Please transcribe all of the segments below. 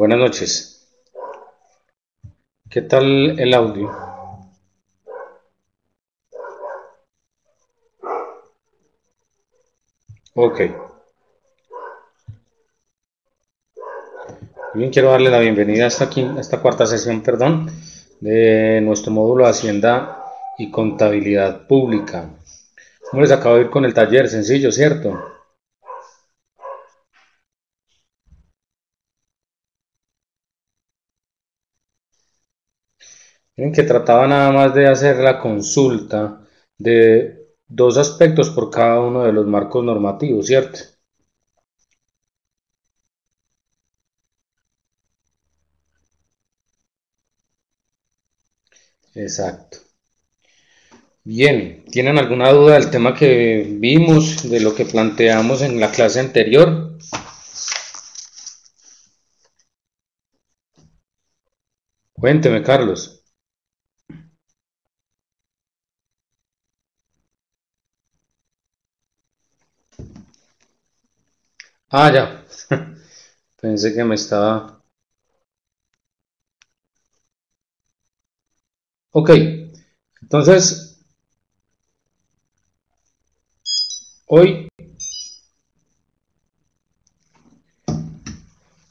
Buenas noches. ¿Qué tal el audio? Ok. Bien, quiero darle la bienvenida a esta cuarta sesión, perdón, de nuestro módulo de Hacienda y Contabilidad Pública. ¿Cómo les acabo de ir con el taller? Sencillo, ¿cierto? Miren que trataba nada más de hacer la consulta de dos aspectos por cada uno de los marcos normativos, ¿cierto? Exacto. Bien, ¿tienen alguna duda del tema que vimos, de lo que planteamos en la clase anterior? Cuénteme, Carlos. Ah, ya. Pensé que me estaba... Ok, entonces, hoy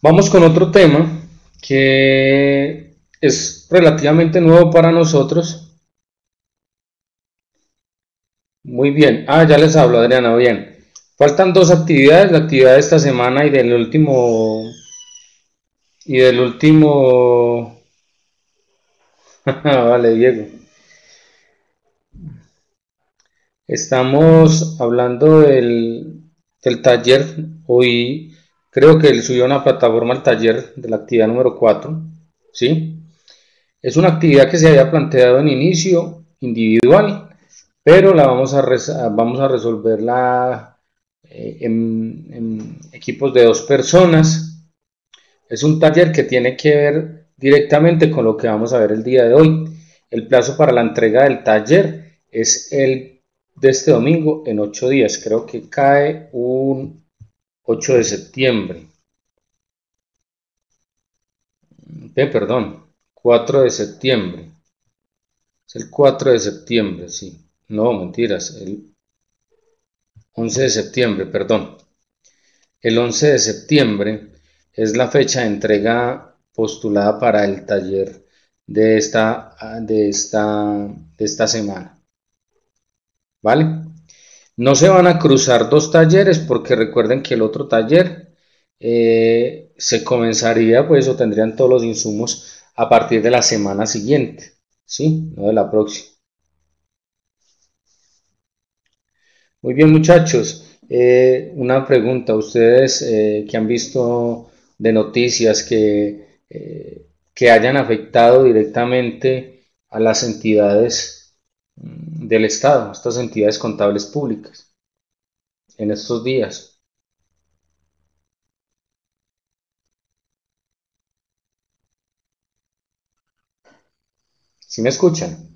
vamos con otro tema que es relativamente nuevo para nosotros. Muy bien. Ah, ya les hablo, Adriana, bien. Faltan dos actividades, la actividad de esta semana y del último. Vale, Diego. Estamos hablando del taller. Hoy creo que él subió a una plataforma el taller de la actividad número 4. ¿Sí? Es una actividad que se había planteado en inicio, individual, pero vamos a resolverla en equipos de 2 personas. Es un taller que tiene que ver directamente con lo que vamos a ver el día de hoy. El plazo para la entrega del taller es el de este domingo en 8 días. Creo que cae un 8 de septiembre. Perdón, 4 de septiembre. Es el 4 de septiembre, sí. No, mentiras, el 11 de septiembre, perdón. El 11 de septiembre es la fecha de entrega postulada para el taller de esta semana. ¿Vale? No se van a cruzar dos talleres porque recuerden que el otro taller se comenzaría, pues, o tendrían todos los insumos a partir de la semana siguiente, ¿sí? No de la próxima. Muy bien, muchachos. Una pregunta. Ustedes que han visto de noticias que hayan afectado directamente a las entidades del Estado, estas entidades contables públicas, en estos días. ¿Sí me escuchan?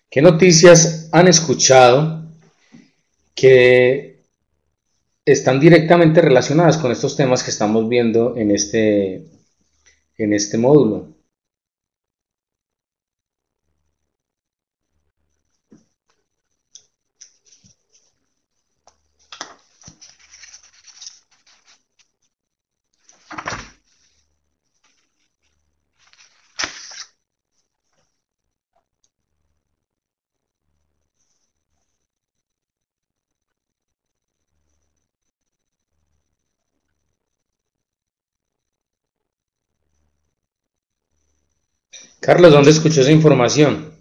¿Qué noticias han escuchado que están directamente relacionadas con estos temas que estamos viendo en este módulo? Carlos, ¿dónde escuchó esa información?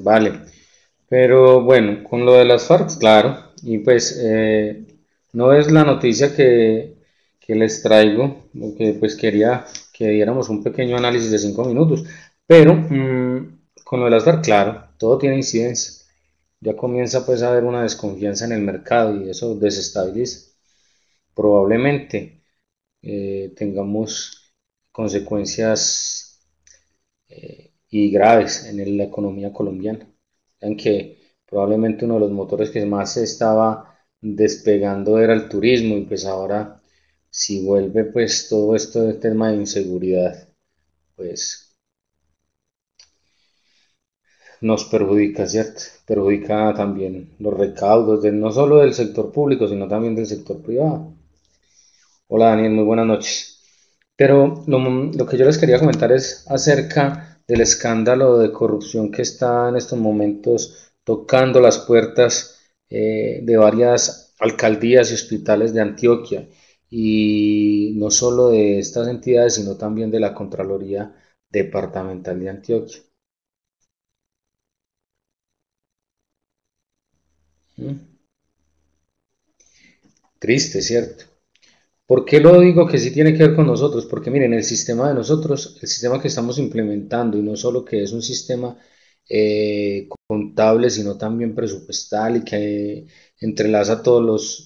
Vale, pero bueno, con lo de las FARC, claro, y pues no es la noticia que les traigo, porque pues quería que diéramos un pequeño análisis de 5 minutos, pero con lo de las FARC, claro, todo tiene incidencia. Ya comienza pues a haber una desconfianza en el mercado y eso desestabiliza. Probablemente tengamos consecuencias y graves en la economía colombiana. En que probablemente uno de los motores que más se estaba despegando era el turismo y pues ahora si vuelve pues todo esto de tema de inseguridad, pues nos perjudica, ¿cierto? Perjudica también los recaudos no solo del sector público, sino también del sector privado. Hola Daniel, muy buenas noches. Pero lo que yo les quería comentar es acerca del escándalo de corrupción que está en estos momentos tocando las puertas de varias alcaldías y hospitales de Antioquia. Y no solo de estas entidades, sino también de la Contraloría Departamental de Antioquia. ¿Mm? Triste, ¿cierto? ¿Por qué lo digo que sí tiene que ver con nosotros? Porque miren, el sistema de nosotros, el sistema que estamos implementando, y no solo que es un sistema contable, sino también presupuestal y que entrelaza todos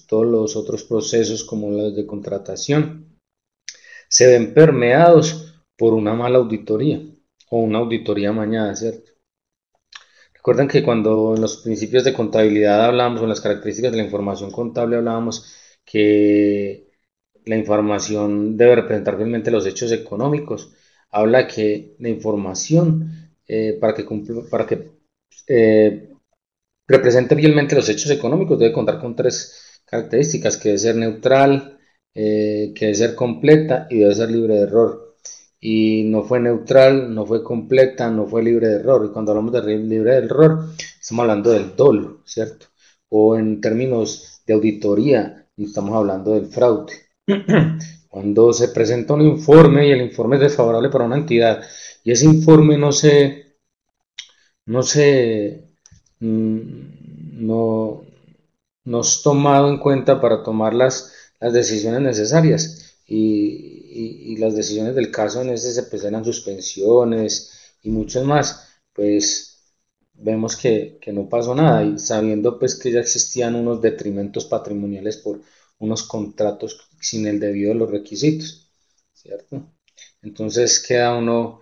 los otros procesos como los de contratación, se ven permeados por una mala auditoría o una auditoría amañada, ¿cierto? Recuerden que cuando en los principios de contabilidad hablamos, o en las características de la información contable hablábamos que la información debe representar realmente los hechos económicos. Habla que la información, para que represente fielmente los hechos económicos, debe contar con tres características, que debe ser neutral, que debe ser completa y debe ser libre de error. Y no fue neutral, no fue completa, no fue libre de error. Y cuando hablamos de libre de error, estamos hablando del dolo, ¿cierto? O en términos de auditoría, estamos hablando del fraude. Cuando se presenta un informe y el informe es desfavorable para una entidad y ese informe no se no, no es tomado en cuenta para tomar las decisiones necesarias y las decisiones del caso en ese se presentan suspensiones y muchos más, pues vemos que no pasó nada y sabiendo pues que ya existían unos detrimentos patrimoniales por unos contratos sin el debido de los requisitos, ¿cierto? Entonces queda uno,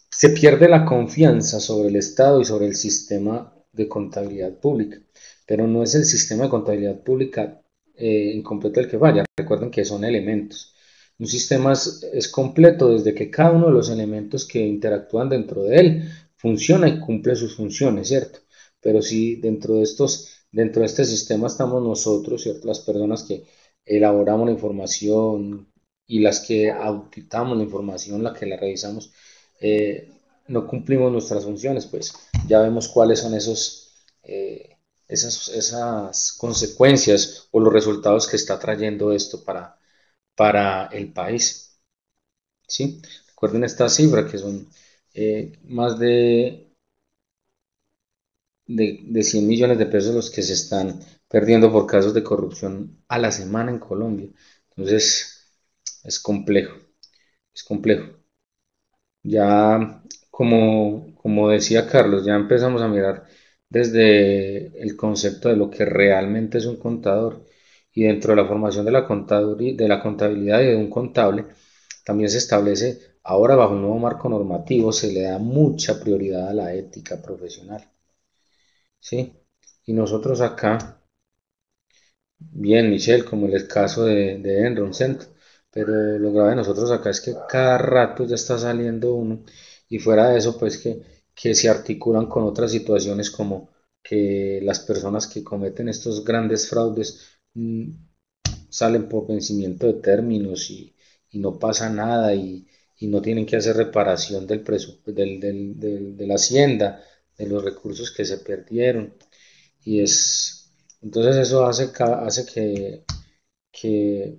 se pierde la confianza sobre el Estado y sobre el sistema de contabilidad pública, pero no es el sistema de contabilidad pública en completo el que falla. Recuerden que son elementos. Un sistema es completo desde que cada uno de los elementos que interactúan dentro de él funciona y cumple sus funciones, ¿cierto? Pero si dentro de este sistema estamos nosotros, ¿cierto? Las personas que elaboramos la información y las que auditamos la información, la que la revisamos, no cumplimos nuestras funciones, pues ya vemos cuáles son esas consecuencias o los resultados que está trayendo esto para el país. ¿Sí? Recuerden esta cifra que son más de 100 millones de pesos los que se están perdiendo por casos de corrupción a la semana en Colombia. Entonces, es complejo, es complejo. Ya, como decía Carlos, ya empezamos a mirar desde el concepto de lo que realmente es un contador y dentro de la formación de la contabilidad y de un contable, también se establece, ahora bajo un nuevo marco normativo, se le da mucha prioridad a la ética profesional, ¿sí? Y nosotros acá, bien, Michelle, como en el caso de Enron Center, pero lo grave de nosotros acá es que cada rato ya está saliendo uno y fuera de eso, pues que se articulan con otras situaciones como que las personas que cometen estos grandes fraudes salen por vencimiento de términos y no pasa nada y no tienen que hacer reparación de la hacienda, de los recursos que se perdieron. Y entonces eso hace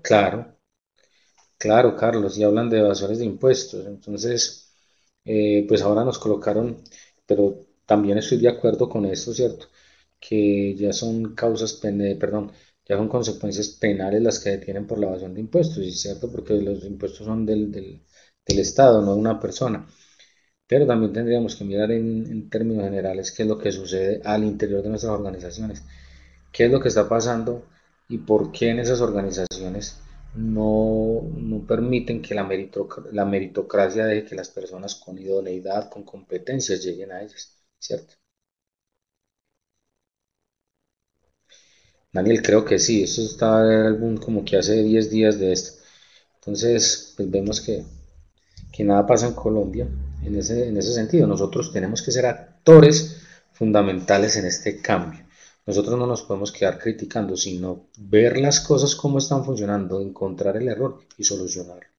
claro, claro, Carlos, y hablan de evasores de impuestos. Entonces, pues ahora nos colocaron, pero también estoy de acuerdo con esto, ¿cierto? Que ya son perdón, ya son consecuencias penales las que detienen por la evasión de impuestos, ¿y cierto? Porque los impuestos son del Estado, no de una persona. Pero también tendríamos que mirar en términos generales qué es lo que sucede al interior de nuestras organizaciones, qué es lo que está pasando y por qué en esas organizaciones no permiten que la meritocracia deje que las personas con idoneidad, con competencias lleguen a ellas, ¿cierto? Daniel, creo que sí, eso está algún como que hace 10 días de esto. Entonces, pues vemos que nada pasa en Colombia en ese sentido. Nosotros tenemos que ser actores fundamentales en este cambio. Nosotros no nos podemos quedar criticando, sino ver las cosas cómo están funcionando, encontrar el error y solucionarlo.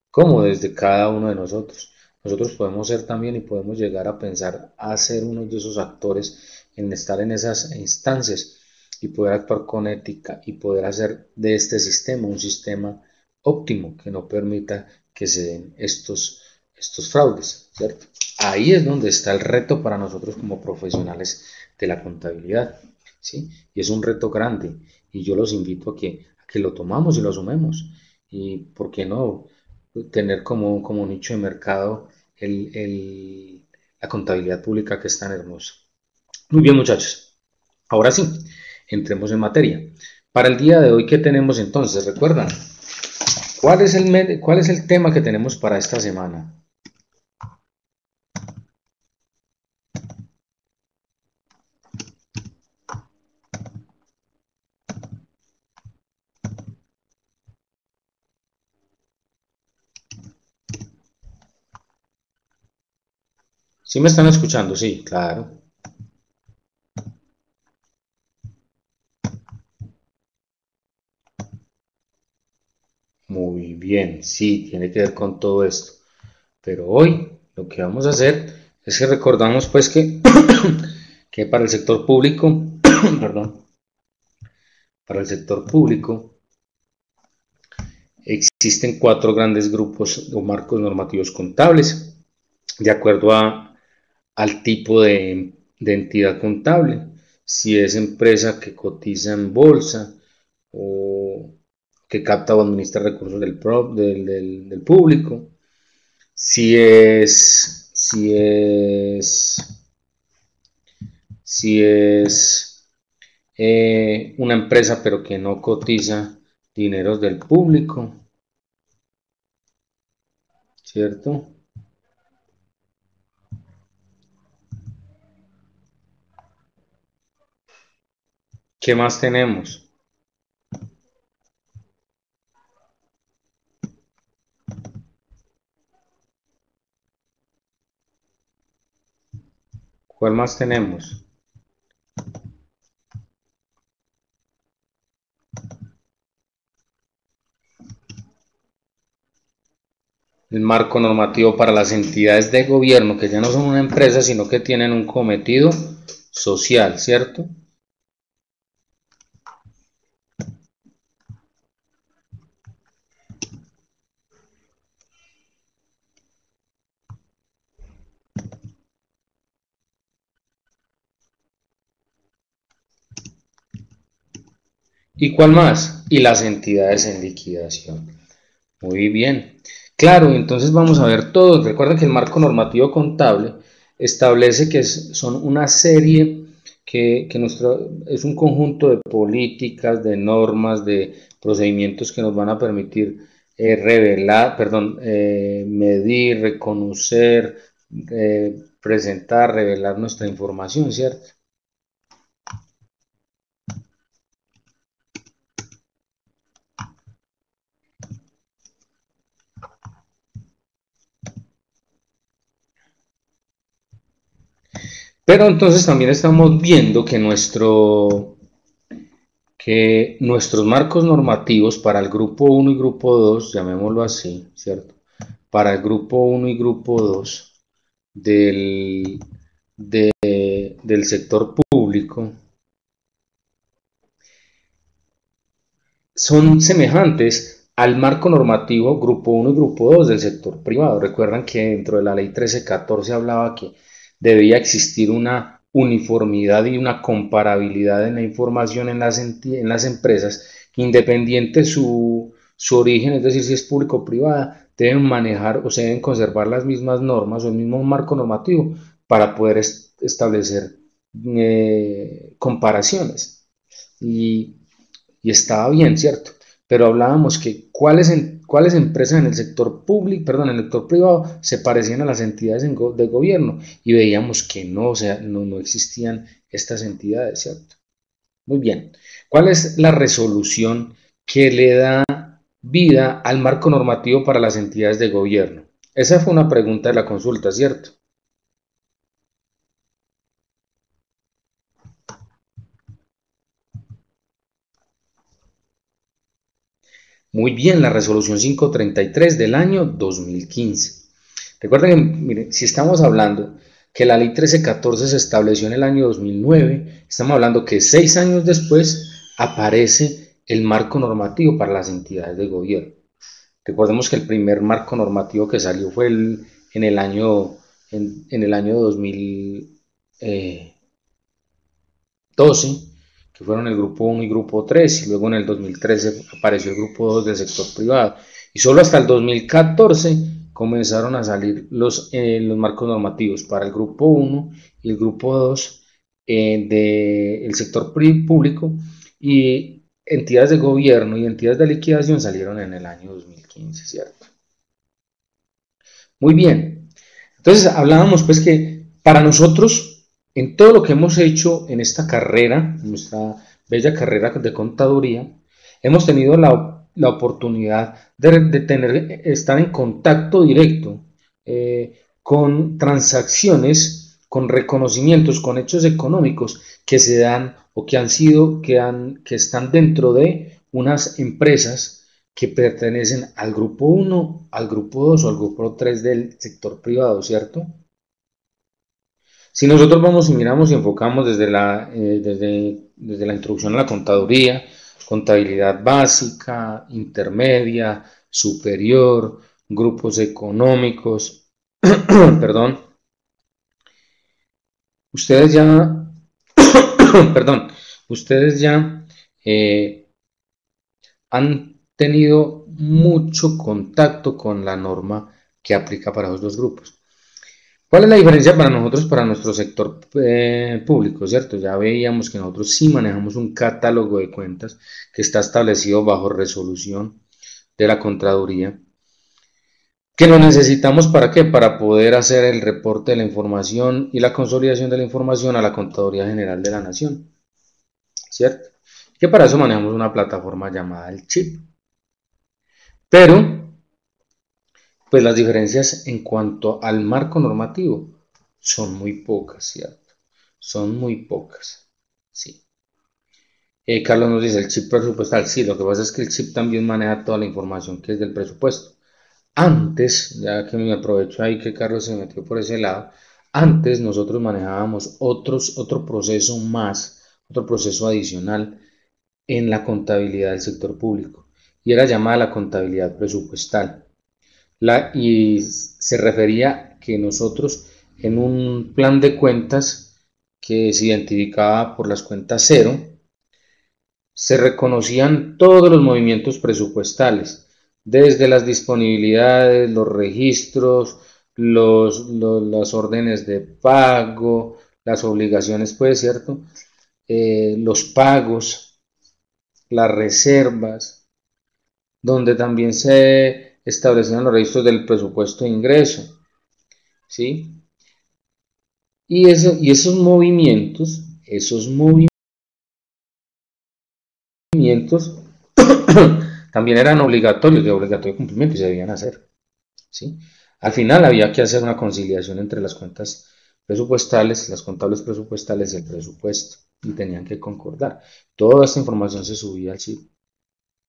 ¿Cómo? Desde cada uno de nosotros. Nosotros podemos ser también y podemos llegar a pensar a ser uno de esos actores en estar en esas instancias y poder actuar con ética y poder hacer de este sistema un sistema óptimo que no permita que se den estos fraudes, ¿cierto? Ahí es donde está el reto para nosotros como profesionales de la contabilidad, ¿sí? Y es un reto grande y yo los invito a que lo tomamos y lo asumemos. Y, ¿por qué no? Tener como nicho de mercado la contabilidad pública que es tan hermosa. Muy bien, muchachos. Ahora sí, entremos en materia. Para el día de hoy, ¿qué tenemos entonces? ¿Recuerdan? ¿Cuál es el tema que tenemos para esta semana? ¿Sí me están escuchando? Sí, claro. Muy bien, sí, tiene que ver con todo esto. Pero hoy lo que vamos a hacer es que recordamos pues que para el sector público, perdón, para el sector público existen cuatro grandes grupos o marcos normativos contables, de acuerdo al tipo de entidad contable, si es empresa que cotiza en bolsa o que capta o administra recursos del público, si es una empresa pero que no cotiza dineros del público, ¿cierto? ¿Qué más tenemos? ¿Cuál más tenemos? El marco normativo para las entidades de gobierno que ya no son una empresa, sino que tienen un cometido social, ¿cierto? ¿Y cuál más? Y las entidades en liquidación. Muy bien. Claro, entonces vamos a ver todo. Recuerda que el marco normativo contable establece que son una serie es un conjunto de políticas, de normas, de procedimientos que nos van a permitir medir, reconocer, presentar, revelar nuestra información, ¿cierto? Pero entonces también estamos viendo que nuestros marcos normativos para el grupo uno y grupo 2, llamémoslo así, ¿cierto? Para el grupo uno y grupo 2 del, del sector público son semejantes al marco normativo grupo uno y grupo 2 del sector privado. Recuerdan que dentro de la ley 1314 hablaba que debía existir una uniformidad y una comparabilidad en la información en las empresas, independiente su origen, es decir, si es público o privada, deben manejar o se deben conservar las mismas normas o el mismo marco normativo para poder establecer comparaciones. Y estaba bien, ¿cierto? Pero hablábamos que cuáles empresas en el sector público, perdón, en el sector privado se parecían a las entidades de gobierno y veíamos que no, o sea, no existían estas entidades, ¿cierto? Muy bien. ¿Cuál es la resolución que le da vida al marco normativo para las entidades de gobierno? Esa fue una pregunta de la consulta, ¿cierto? Muy bien, la resolución 533 del año 2015. Recuerden que, miren, si estamos hablando que la ley 1314 se estableció en el año 2009, estamos hablando que 6 años después aparece el marco normativo para las entidades de gobierno. Recordemos que el primer marco normativo que salió fue en el año, en el año 2012, que fueron el grupo 1 y grupo 3, y luego en el 2013 apareció el grupo 2 del sector privado. Y solo hasta el 2014 comenzaron a salir los marcos normativos para el grupo 1 y el grupo 2 del sector público, y entidades de gobierno y entidades de liquidación salieron en el año 2015, ¿cierto? Muy bien. Entonces hablábamos pues que para nosotros, en todo lo que hemos hecho en esta carrera, nuestra bella carrera de contaduría, hemos tenido la oportunidad de estar en contacto directo con transacciones, con reconocimientos, con hechos económicos que se dan o que han sido, que están dentro de unas empresas que pertenecen al grupo 1, al grupo 2 o al grupo 3 del sector privado, ¿cierto? Si nosotros vamos y miramos y enfocamos desde la introducción a la contaduría, contabilidad básica, intermedia, superior, grupos económicos, perdón, ustedes ya, perdón, ustedes ya han tenido mucho contacto con la norma que aplica para esos dos grupos. ¿Cuál es la diferencia para nosotros, para nuestro sector público, cierto? Ya veíamos que nosotros sí manejamos un catálogo de cuentas que está establecido bajo resolución de la Contraloría, que lo necesitamos para qué? Para poder hacer el reporte de la información y la consolidación de la información a la Contaduría General de la Nación, ¿cierto? Que para eso manejamos una plataforma llamada el CHIP. Pero pues las diferencias en cuanto al marco normativo son muy pocas, ¿cierto? Son muy pocas, sí. Carlos nos dice, el chip presupuestal, sí, lo que pasa es que el chip también maneja toda la información que es del presupuesto. Antes, ya que me aprovecho ahí que Carlos se metió por ese lado, antes nosotros manejábamos otro proceso más, otro proceso adicional en la contabilidad del sector público, y era llamada la contabilidad presupuestal. Y se refería que nosotros en un plan de cuentas que se identificaba por las cuentas cero, se reconocían todos los movimientos presupuestales, desde las disponibilidades, los registros, las órdenes de pago, las obligaciones, pues, ¿cierto? Los pagos, las reservas, donde también se establecían los registros del presupuesto de ingreso, ¿sí? Y esos movimientos también eran obligatorios, de obligatorio cumplimiento y se debían hacer, ¿sí? Al final había que hacer una conciliación entre las cuentas presupuestales, las contables presupuestales y el presupuesto, y tenían que concordar. Toda esta información se subía al chip,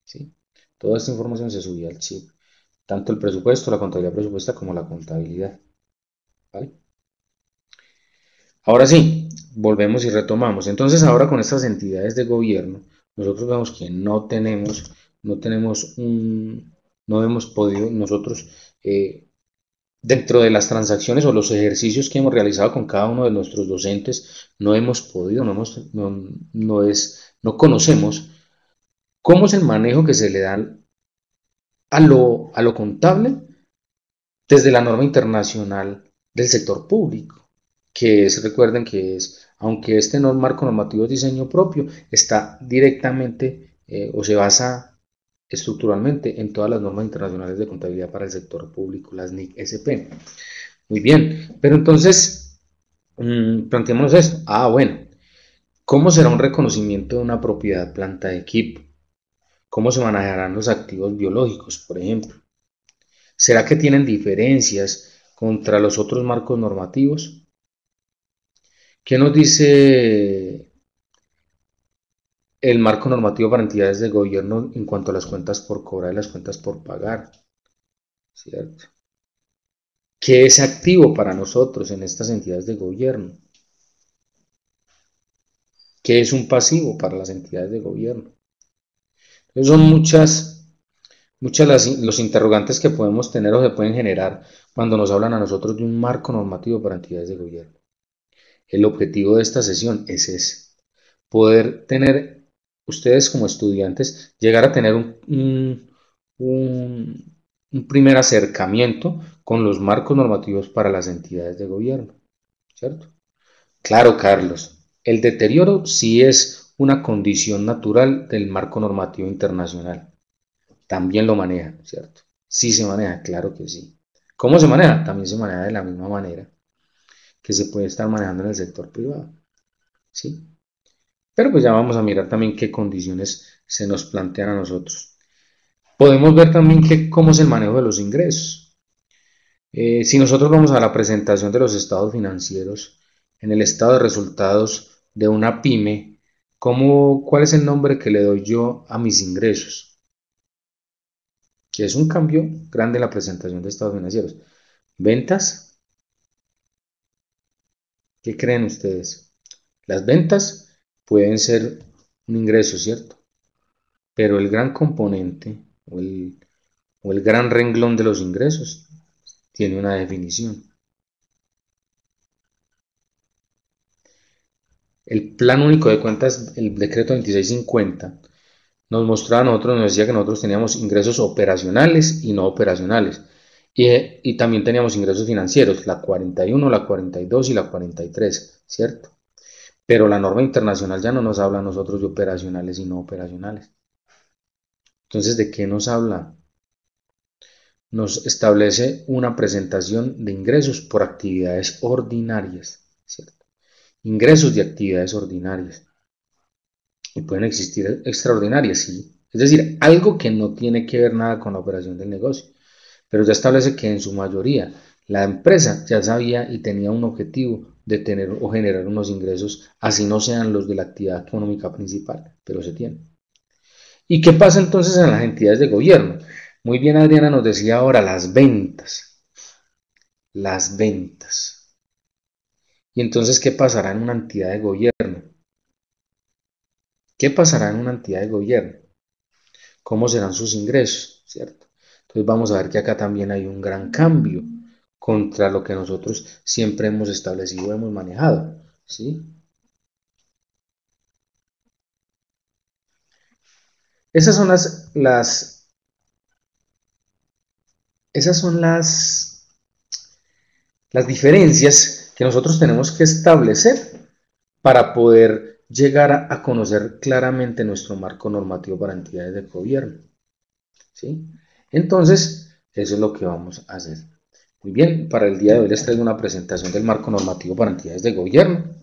¿sí? Toda esta información se subía al chip, tanto el presupuesto, la contabilidad presupuesta como la contabilidad, ¿vale? Ahora sí, volvemos y retomamos. Entonces ahora con estas entidades de gobierno, nosotros vemos que no hemos podido nosotros, dentro de las transacciones o los ejercicios que hemos realizado con cada uno de nuestros docentes, no hemos podido, no conocemos cómo es el manejo que se le da a lo contable desde la norma internacional del sector público, que es, recuerden que es, aunque este marco normativo es diseño propio, está directamente o se basa estructuralmente en todas las normas internacionales de contabilidad para el sector público, las NIC-SP. Muy bien, pero entonces, planteémonos esto. Bueno, ¿cómo será un reconocimiento de una propiedad planta de equipo? ¿Cómo se manejarán los activos biológicos, por ejemplo? ¿Será que tienen diferencias contra los otros marcos normativos? ¿Qué nos dice el marco normativo para entidades de gobierno en cuanto a las cuentas por cobrar y las cuentas por pagar? ¿Cierto? ¿Qué es activo para nosotros en estas entidades de gobierno? ¿Qué es un pasivo para las entidades de gobierno? Entonces son muchas los interrogantes que podemos tener o se pueden generar cuando nos hablan a nosotros de un marco normativo para entidades de gobierno. El objetivo de esta sesión es ese, poder tener, ustedes como estudiantes, llegar a tener un primer acercamiento con los marcos normativos para las entidades de gobierno, ¿cierto? Claro, Carlos, el deterioro sí es una condición natural del marco normativo internacional. También lo maneja, ¿cierto? Sí se maneja, claro que sí. ¿Cómo se maneja? También se maneja de la misma manera que se puede estar manejando en el sector privado, ¿sí? Pero pues ya vamos a mirar también qué condiciones se nos plantean a nosotros. Podemos ver también cómo es el manejo de los ingresos. Si nosotros vamos a la presentación de los estados financieros, en el estado de resultados de una pyme, ¿cuál es el nombre que le doy yo a mis ingresos? Que es un cambio grande en la presentación de estados financieros. Ventas, ¿qué creen ustedes? Las ventas pueden ser un ingreso, ¿cierto? Pero el gran componente o el gran renglón de los ingresos tiene una definición. El Plan Único de Cuentas, el decreto 2650, nos mostraba a nosotros, nos decía que nosotros teníamos ingresos operacionales y no operacionales. Y también teníamos ingresos financieros, la 41, la 42 y la 43, ¿cierto? Pero la norma internacional ya no nos habla a nosotros de operacionales y no operacionales. Entonces, ¿de qué nos habla? Nos establece una presentación de ingresos por actividades ordinarias, ¿cierto? Ingresos de actividades ordinarias. Y pueden existir extraordinarias, sí. Es decir, algo que no tiene que ver nada con la operación del negocio. Pero ya establece que en su mayoría la empresa ya sabía y tenía un objetivo de tener o generar unos ingresos, así no sean los de la actividad económica principal, pero se tienen. ¿Y qué pasa entonces en las entidades de gobierno? Muy bien, Adriana nos decía ahora las ventas. Las ventas. ¿Y entonces qué pasará en una entidad de gobierno? ¿Qué pasará en una entidad de gobierno? ¿Cómo serán sus ingresos? ¿Cierto? Entonces vamos a ver que acá también hay un gran cambio contra lo que nosotros siempre hemos establecido, hemos manejado, ¿sí? Esas son esas son las diferencias que nosotros tenemos que establecer para poder llegar a conocer claramente nuestro marco normativo para entidades de gobierno, ¿sí? Entonces, eso es lo que vamos a hacer. Muy bien, para el día de hoy les traigo una presentación del marco normativo para entidades de gobierno,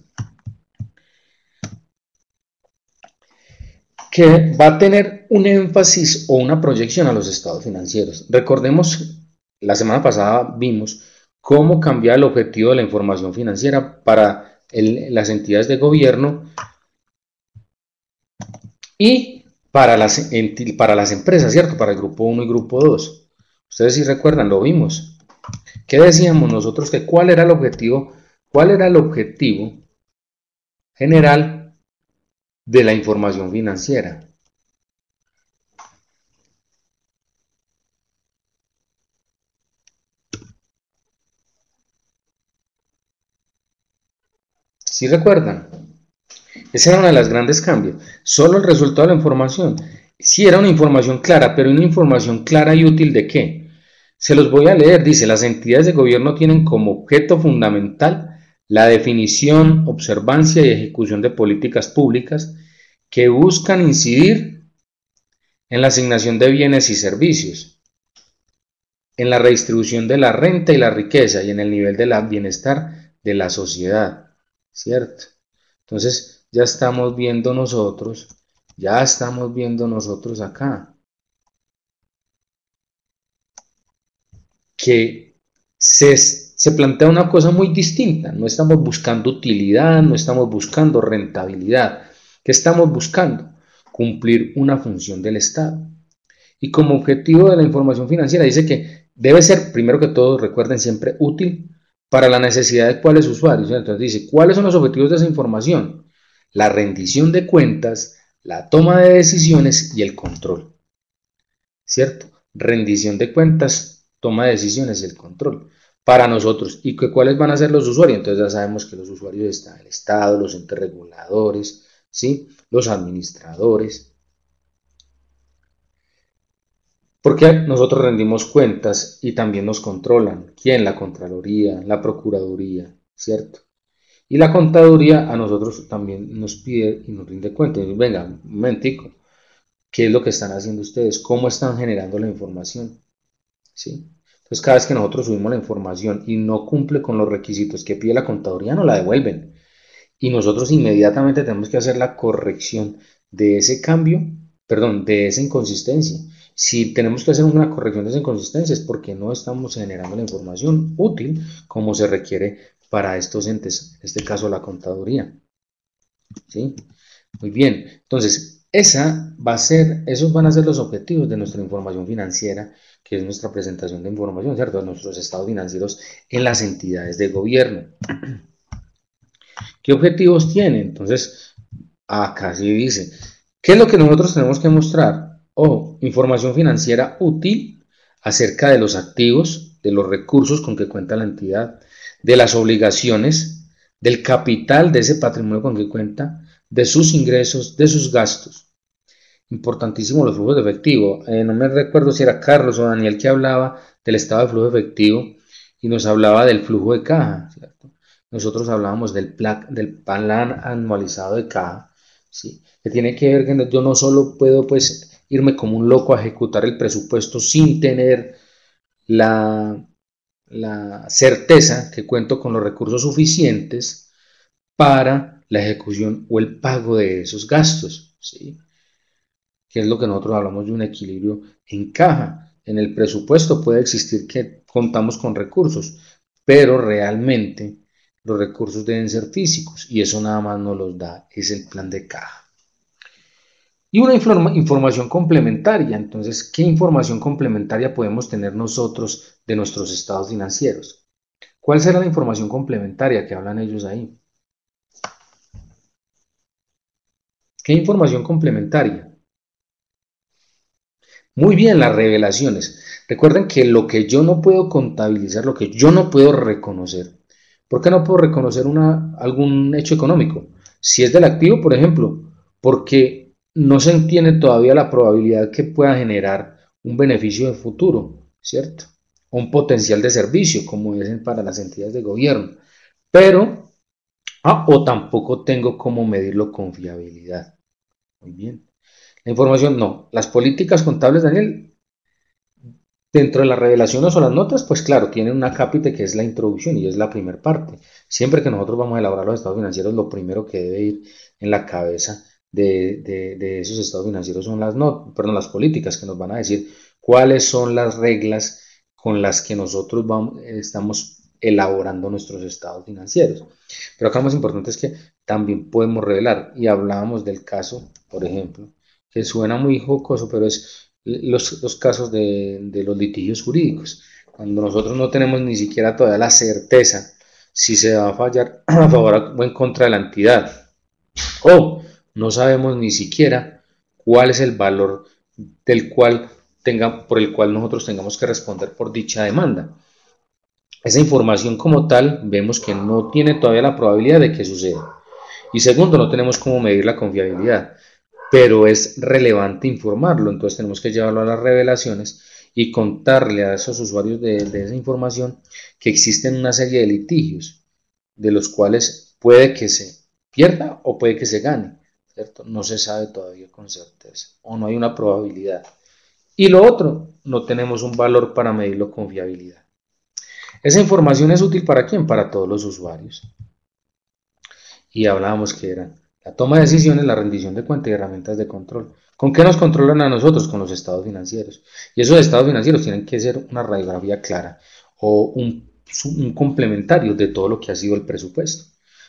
que va a tener un énfasis o una proyección a los estados financieros. Recordemos, la semana pasada vimos cómo cambiar el objetivo de la información financiera para las entidades de gobierno y para las empresas, ¿cierto? Para el grupo 1 y grupo 2. Ustedes sí recuerdan, lo vimos. ¿Qué decíamos nosotros? Que cuál era el objetivo general de la información financiera. ¿Sí recuerdan? Ese era uno de los grandes cambios. Solo el resultado de la información. Sí era una información clara, pero una información clara y útil ¿de qué? Se los voy a leer. Dice, las entidades de gobierno tienen como objeto fundamental la definición, observancia y ejecución de políticas públicas que buscan incidir en la asignación de bienes y servicios, en la redistribución de la renta y la riqueza y en el nivel del bienestar de la sociedad, ¿cierto? Entonces ya estamos viendo nosotros acá que se plantea una cosa muy distinta. No estamos buscando utilidad, no estamos buscando rentabilidad. ¿Qué estamos buscando? Cumplir una función del Estado. Y como objetivo de la información financiera dice que debe ser, primero que todo, recuerden siempre, útil para la necesidad de cuáles usuarios. Entonces dice, ¿cuáles son los objetivos de esa información? La rendición de cuentas, la toma de decisiones y el control. ¿Cierto? Rendición de cuentas, toma de decisiones y el control para nosotros. ¿Y cuáles van a ser los usuarios? Entonces ya sabemos que los usuarios están el Estado, los entes reguladores, ¿sí? Los administradores. Porque nosotros rendimos cuentas y también nos controlan. ¿Quién? La Contraloría, la Procuraduría, ¿cierto? Y la Contaduría a nosotros también nos pide y nos rinde cuentas. Venga, un momentico, ¿qué es lo que están haciendo ustedes? ¿Cómo están generando la información? ¿Sí? Entonces, cada vez que nosotros subimos la información y no cumple con los requisitos que pide la Contaduría, nos la devuelven. Y nosotros inmediatamente tenemos que hacer la corrección de ese cambio, perdón, de esa inconsistencia. Si tenemos que hacer una corrección de esa inconsistencia es porque no estamos generando la información útil como se requiere para estos entes, en este caso la contaduría. ¿Sí? Muy bien, entonces esos van a ser los objetivos de nuestra información financiera, que es nuestra presentación de información, ¿cierto? De nuestros estados financieros en las entidades de gobierno. ¿Qué objetivos tiene? Entonces, acá sí dice, ¿qué es lo que nosotros tenemos que mostrar? Información financiera útil acerca de los activos, de los recursos con que cuenta la entidad, de las obligaciones, del capital de ese patrimonio con que cuenta, de sus ingresos, de sus gastos. Importantísimo los flujos de efectivo. No me recuerdo si era Carlos o Daniel que hablaba del estado de flujo de efectivo y nos hablaba del flujo de caja, ¿cierto? Nosotros hablábamos del plan anualizado de caja, ¿sí? Que tiene que ver que yo no solo puedo pues irme como un loco a ejecutar el presupuesto sin tener la certeza que cuento con los recursos suficientes para la ejecución o el pago de esos gastos, ¿sí? Que es lo que nosotros hablamos de un equilibrio en caja. En el presupuesto puede existir que contamos con recursos, pero realmente los recursos deben ser físicos y eso nada más nos los da, es el plan de caja. Y una información complementaria, entonces, ¿qué información complementaria podemos tener nosotros de nuestros estados financieros? ¿Cuál será la información complementaria que hablan ellos ahí? ¿Qué información complementaria? Muy bien, las revelaciones. Recuerden que lo que yo no puedo contabilizar, lo que yo no puedo reconocer. ¿Por qué no puedo reconocer algún hecho económico? Si es del activo, por ejemplo, porque no se entiende todavía la probabilidad que pueda generar un beneficio de futuro, ¿cierto? O un potencial de servicio, como dicen para las entidades de gobierno. Pero, o tampoco tengo cómo medirlo con fiabilidad. Muy bien. La información no. Las políticas contables, Daniel, dentro de las revelaciones o las notas, pues claro, tienen una cápite que es la introducción y es la primera parte. Siempre que nosotros vamos a elaborar los estados financieros, lo primero que debe ir en la cabeza de esos estados financieros son las políticas que nos van a decir cuáles son las reglas con las que nosotros estamos elaborando nuestros estados financieros. Pero acá lo más importante es que también podemos revelar, y hablábamos del caso, por ejemplo, que suena muy jocoso, pero es los casos de los litigios jurídicos, cuando nosotros no tenemos ni siquiera todavía la certeza si se va a fallar a favor o en contra de la entidad, o no sabemos ni siquiera cuál es el valor por el cual nosotros tengamos que responder por dicha demanda. Esa información como tal vemos que no tiene todavía la probabilidad de que suceda. Y segundo, no tenemos cómo medir la confiabilidad, pero es relevante informarlo, entonces tenemos que llevarlo a las revelaciones y contarle a esos usuarios de esa información que existen una serie de litigios, de los cuales puede que se pierda o puede que se gane, ¿cierto? No se sabe todavía con certeza, o no hay una probabilidad. Y lo otro, no tenemos un valor para medirlo con fiabilidad. Esa información es útil ¿para quién? Para todos los usuarios. Y hablábamos que eran la toma de decisiones, la rendición de cuentas y herramientas de control. ¿Con qué nos controlan a nosotros? Con los estados financieros. Y esos estados financieros tienen que ser una radiografía clara o un complementario de todo lo que ha sido el presupuesto.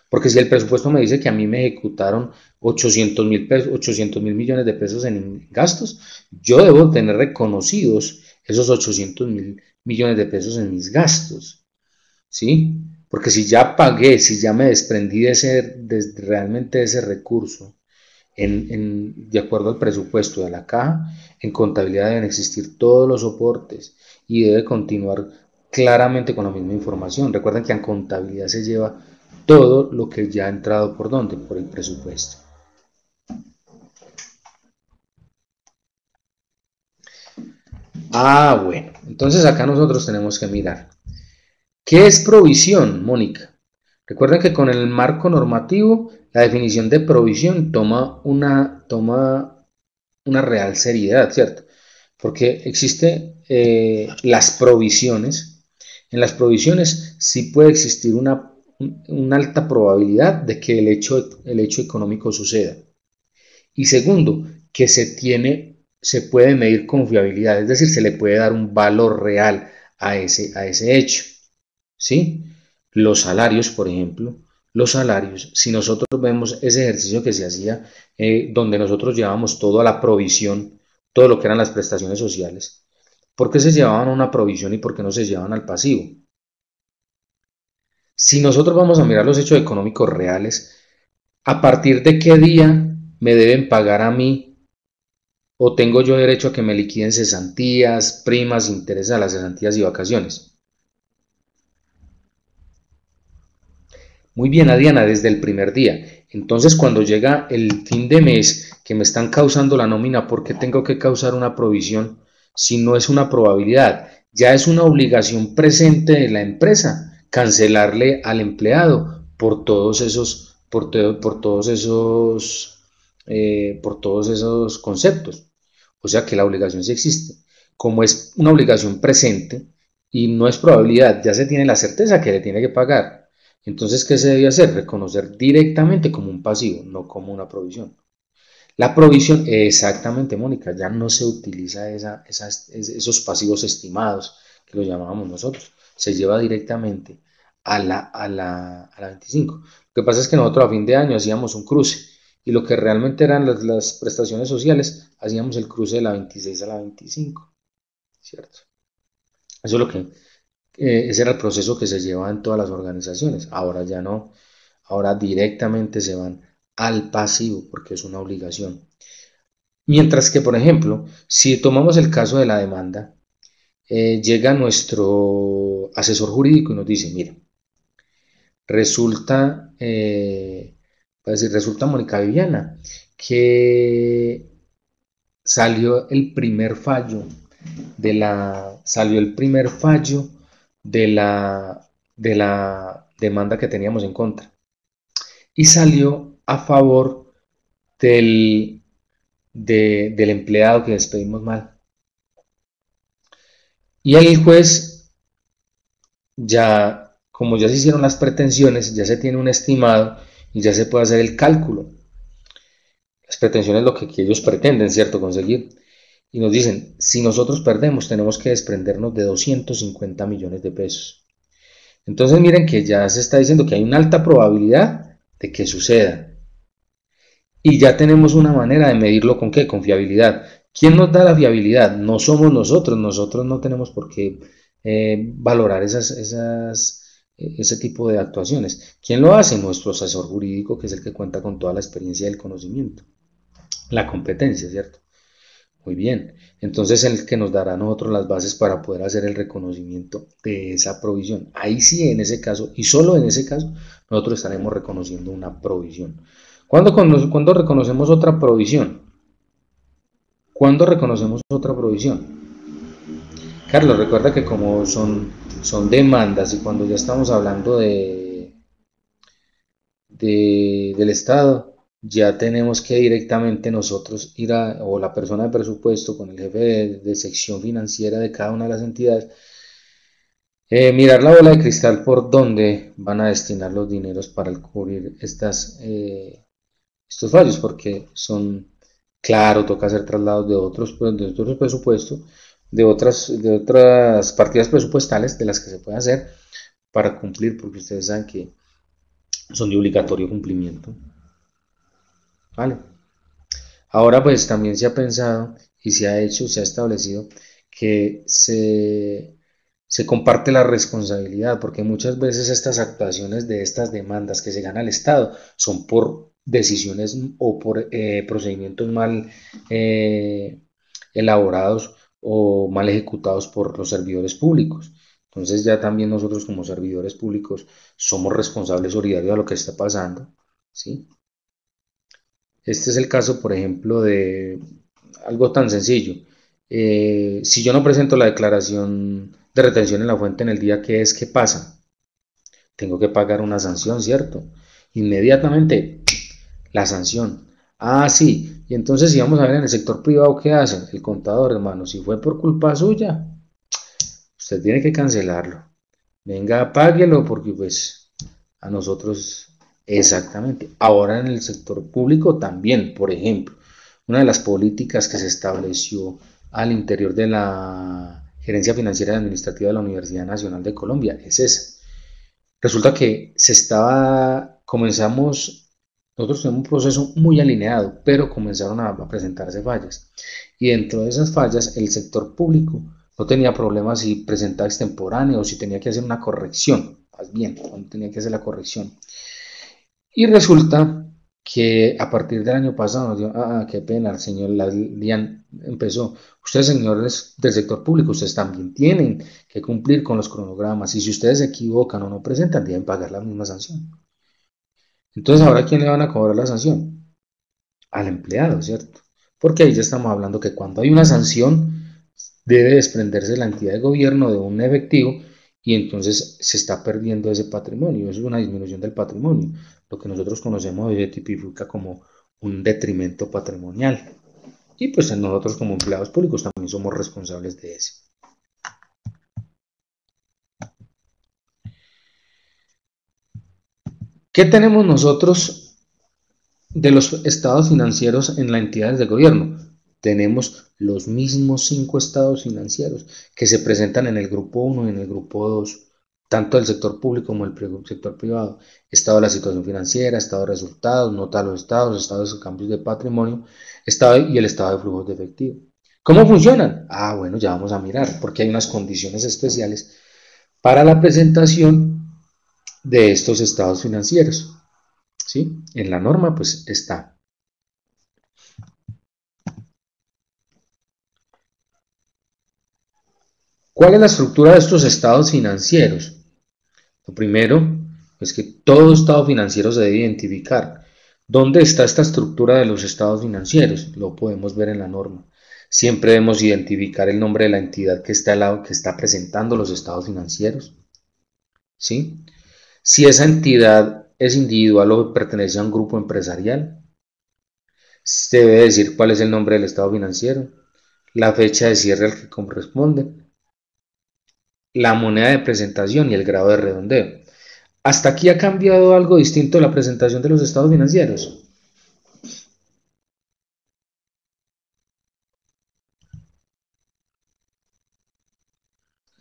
Porque si el presupuesto me dice que a mí me ejecutaron 800.000 millones de pesos en gastos, yo debo tener reconocidos esos 800.000 millones de pesos en mis gastos. ¿Sí? Porque si ya pagué, si ya me desprendí realmente de ese recurso, de acuerdo al presupuesto de la caja, en contabilidad deben existir todos los soportes y debe continuar claramente con la misma información. Recuerden que en contabilidad se lleva todo lo que ya ha entrado por dónde, por el presupuesto. Bueno, entonces acá nosotros tenemos que mirar. ¿Qué es provisión, Mónica? Recuerden que con el marco normativo, la definición de provisión toma una real seriedad, ¿cierto? Porque existe las provisiones. En las provisiones sí puede existir una alta probabilidad de que el hecho económico suceda. Y segundo, que se puede medir con fiabilidad, es decir, se le puede dar un valor real a ese hecho. ¿Sí? Los salarios, por ejemplo, los salarios, si nosotros vemos ese ejercicio que se hacía, donde nosotros llevábamos todo a la provisión, todo lo que eran las prestaciones sociales, ¿por qué se llevaban a una provisión y por qué no se llevaban al pasivo? Si nosotros vamos a mirar los hechos económicos reales, ¿a partir de qué día me deben pagar a mí o tengo yo derecho a que me liquiden cesantías, primas, intereses a las cesantías y vacaciones? Muy bien, Adriana, desde el primer día. Entonces, cuando llega el fin de mes que me están causando la nómina, ¿por qué tengo que causar una provisión si no es una probabilidad? Ya es una obligación presente de la empresa cancelarle al empleado por todos esos, por todos esos conceptos. O sea que la obligación sí existe. Como es una obligación presente y no es probabilidad, ya se tiene la certeza que le tiene que pagar. Entonces, ¿qué se debe hacer? Reconocer directamente como un pasivo, no como una provisión. La provisión, exactamente, Mónica, ya no se utiliza esos pasivos estimados, que lo llamábamos nosotros. Se lleva directamente a la 25. Lo que pasa es que nosotros a fin de año hacíamos un cruce y lo que realmente eran las prestaciones sociales, hacíamos el cruce de la 26 a la 25, ¿cierto? Eso es lo que ese era el proceso que se llevaba en todas las organizaciones. Ahora ya no, ahora directamente se van al pasivo porque es una obligación. Mientras que, por ejemplo, si tomamos el caso de la demanda, llega nuestro asesor jurídico y nos dice, mire, resulta Mónica Viviana que salió el primer fallo de la demanda que teníamos en contra y salió a favor del empleado que despedimos mal. Y el juez, como ya se hicieron las pretensiones, ya se tiene un estimado y ya se puede hacer el cálculo. Las pretensiones es lo que ellos pretenden, ¿cierto? Conseguir. Y nos dicen, si nosotros perdemos, tenemos que desprendernos de 250 millones de pesos. Entonces miren que ya se está diciendo que hay una alta probabilidad de que suceda. Y ya tenemos una manera de medirlo con qué, con fiabilidad. ¿Quién nos da la fiabilidad? No somos nosotros no tenemos por qué valorar ese tipo de actuaciones. ¿Quién lo hace? Nuestro asesor jurídico, que es el que cuenta con toda la experiencia y el conocimiento, la competencia, ¿cierto? Muy bien, entonces el que nos dará a nosotros las bases para poder hacer el reconocimiento de esa provisión. Ahí sí, en ese caso, y solo en ese caso, nosotros estaremos reconociendo una provisión. ¿Cuándo reconocemos otra provisión? ¿Cuándo reconocemos otra provisión? Carlos, recuerda que como son demandas y cuando ya estamos hablando del Estado, ya tenemos que directamente nosotros ir o la persona de presupuesto con el jefe de sección financiera de cada una de las entidades, mirar la bola de cristal por dónde van a destinar los dineros para cubrir estos fallos, porque son, claro, toca hacer traslados de otros presupuestos, de otras partidas presupuestales de las que se puede hacer para cumplir, porque ustedes saben que son de obligatorio cumplimiento. ¿Vale? Ahora pues también se ha pensado y se ha hecho, se ha establecido que se comparte la responsabilidad, porque muchas veces estas actuaciones de estas demandas que se gana el Estado son por decisiones o por procedimientos mal eh, elaborados o mal ejecutados por los servidores públicos. Entonces ya también nosotros como servidores públicos somos responsables solidarios de lo que está pasando, ¿sí? Este es el caso, por ejemplo, de algo tan sencillo. Si yo no presento la declaración de retención en la fuente en el día que es, ¿qué pasa? Tengo que pagar una sanción, ¿cierto? Inmediatamente, la sanción. Ah, sí. Y entonces, si vamos a ver en el sector privado, ¿qué hacen? El contador, hermano, si fue por culpa suya, usted tiene que cancelarlo. Venga, páguelo porque pues a nosotros exactamente. Ahora en el sector público también, por ejemplo, una de las políticas que se estableció al interior de la Gerencia Financiera y Administrativa de la Universidad Nacional de Colombia es esa. Resulta que nosotros tenemos un proceso muy alineado, pero comenzaron a presentarse fallas. Y dentro de esas fallas, el sector público no tenía problemas si presentaba extemporáneo o si tenía que hacer una corrección, más bien, cuando tenía que hacer la corrección. Y resulta que a partir del año pasado nos dio, qué pena, señor Lian empezó. Ustedes, señores del sector público, ustedes también tienen que cumplir con los cronogramas. Y si ustedes se equivocan o no presentan, deben pagar la misma sanción. Entonces, ¿ahora a quién le van a cobrar la sanción? Al empleado, ¿cierto? Porque ahí ya estamos hablando que cuando hay una sanción, debe desprenderse la entidad de gobierno de un efectivo y entonces se está perdiendo ese patrimonio. Eso es una disminución del patrimonio, lo que nosotros conocemos y se tipifica como un detrimento patrimonial. Y pues nosotros como empleados públicos también somos responsables de ese. ¿Qué tenemos nosotros de los estados financieros en las entidades de gobierno? Tenemos los mismos 5 estados financieros que se presentan en el grupo 1 y en el grupo 2, tanto del sector público como el sector privado. Estado de la situación financiera, estado de resultados, nota de los estados, estados de cambios de patrimonio, estado y el estado de flujos de efectivo. ¿Cómo funcionan? Bueno, ya vamos a mirar, porque hay unas condiciones especiales para la presentación de estos estados financieros. ¿Sí? En la norma, pues está. ¿Cuál es la estructura de estos estados financieros? Lo primero es que todo estado financiero se debe identificar. ¿Dónde está esta estructura de los estados financieros? Lo podemos ver en la norma. Siempre debemos identificar el nombre de la entidad que está al lado, que está presentando los estados financieros. ¿Sí? Si esa entidad es individual o pertenece a un grupo empresarial, se debe decir cuál es el nombre del estado financiero, la fecha de cierre al que corresponde, la moneda de presentación y el grado de redondeo. ¿Hasta aquí ha cambiado algo distinto la presentación de los estados financieros?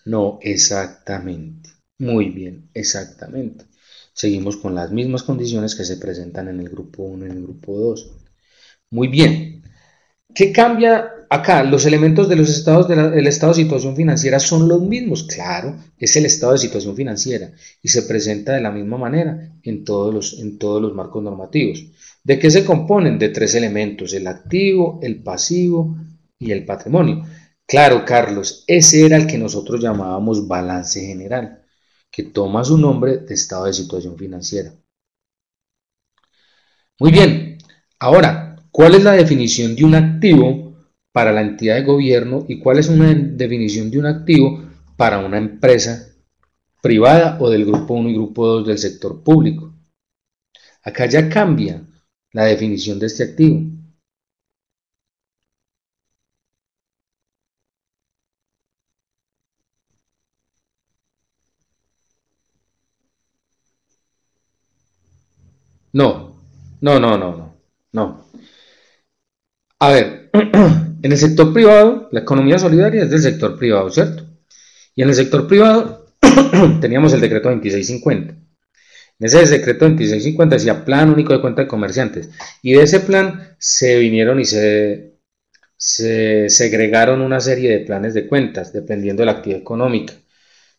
No, exactamente. Muy bien, exactamente. Seguimos con las mismas condiciones que se presentan en el grupo 1 y en el grupo 2. Muy bien. ¿Qué cambia acá? Los elementos de los estados del estado de situación financiera son los mismos. Claro, es el estado de situación financiera y se presenta de la misma manera en todos los marcos normativos. ¿De qué se componen? De 3 elementos, el activo, el pasivo y el patrimonio. Claro, Carlos, ese era el que nosotros llamábamos balance general, que toma su nombre de estado de situación financiera. Muy bien, ahora, ¿cuál es la definición de un activo para la entidad de gobierno y cuál es una definición de un activo para una empresa privada o del grupo 1 y grupo 2 del sector público. Acá ya cambia la definición de este activo. No, no. A ver, en el sector privado, la economía solidaria es del sector privado, ¿cierto? Y en el sector privado teníamos el decreto 2650. En ese decreto 2650 decía Plan Único de Cuenta de Comerciantes. Y de ese plan se vinieron y se segregaron una serie de planes de cuentas, dependiendo de la actividad económica.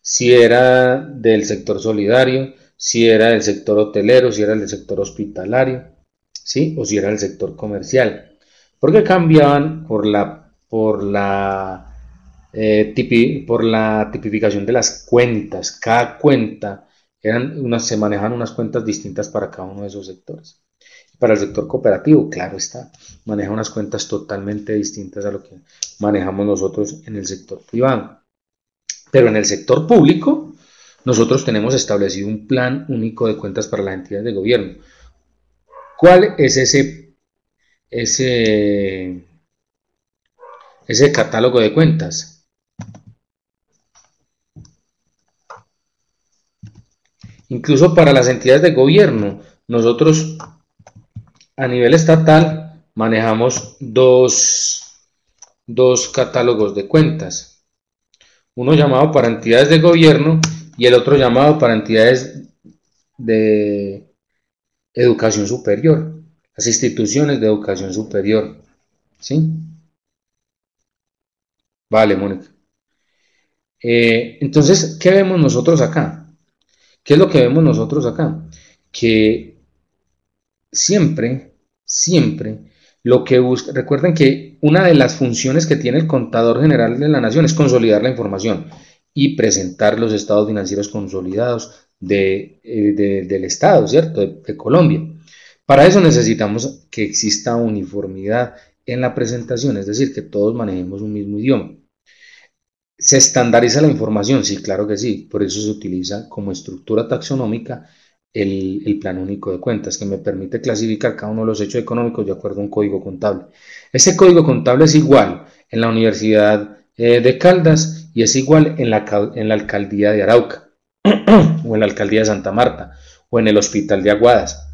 Si era del sector solidario, si era del sector hotelero, si era del sector hospitalario, ¿sí? O si era del sector comercial. Porque cambiaban por la tipificación de las cuentas. Cada cuenta se manejan unas cuentas distintas para cada uno de esos sectores. Para el sector cooperativo, claro está, maneja unas cuentas totalmente distintas a lo que manejamos nosotros en el sector privado. Pero en el sector público, nosotros tenemos establecido un plan único de cuentas para las entidades de gobierno. ¿Cuál es ese catálogo de cuentas? Incluso para las entidades de gobierno, nosotros a nivel estatal manejamos dos catálogos de cuentas. Uno llamado para entidades de gobierno y el otro llamado para entidades de educación superior, las instituciones de educación superior. ¿Sí? Vale, Mónica. Entonces, ¿qué vemos nosotros acá? ¿Qué es lo que vemos nosotros acá? Que siempre, lo que busca, recuerden que una de las funciones que tiene el contador general de la nación es consolidar la información y presentar los estados financieros consolidados del Estado, ¿cierto? De Colombia. Para eso necesitamos que exista uniformidad en la presentación, es decir, que todos manejemos un mismo idioma. ¿Se estandariza la información? Sí, claro que sí. Por eso se utiliza como estructura taxonómica el plan único de cuentas, que me permite clasificar cada uno de los hechos económicos de acuerdo a un código contable. Ese código contable es igual en la Universidad de Caldas y es igual en la Alcaldía de Arauca o en la Alcaldía de Santa Marta o en el Hospital de Aguadas.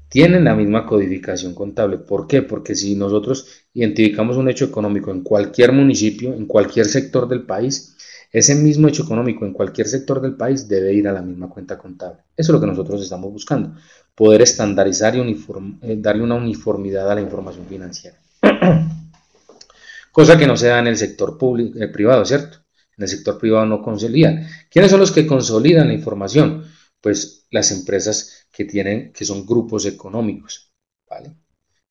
Tienen la misma codificación contable. ¿Por qué? Porque si nosotros identificamos un hecho económico en cualquier municipio, en cualquier sector del país, ese mismo hecho económico en cualquier sector del país debe ir a la misma cuenta contable. Eso es lo que nosotros estamos buscando, poder estandarizar y darle una uniformidad a la información financiera. Cosa que no se da en el sector público, privado, ¿cierto? En el sector privado no consolida. ¿Quiénes son los que consolidan la información? Pues las empresas que son grupos económicos, ¿vale?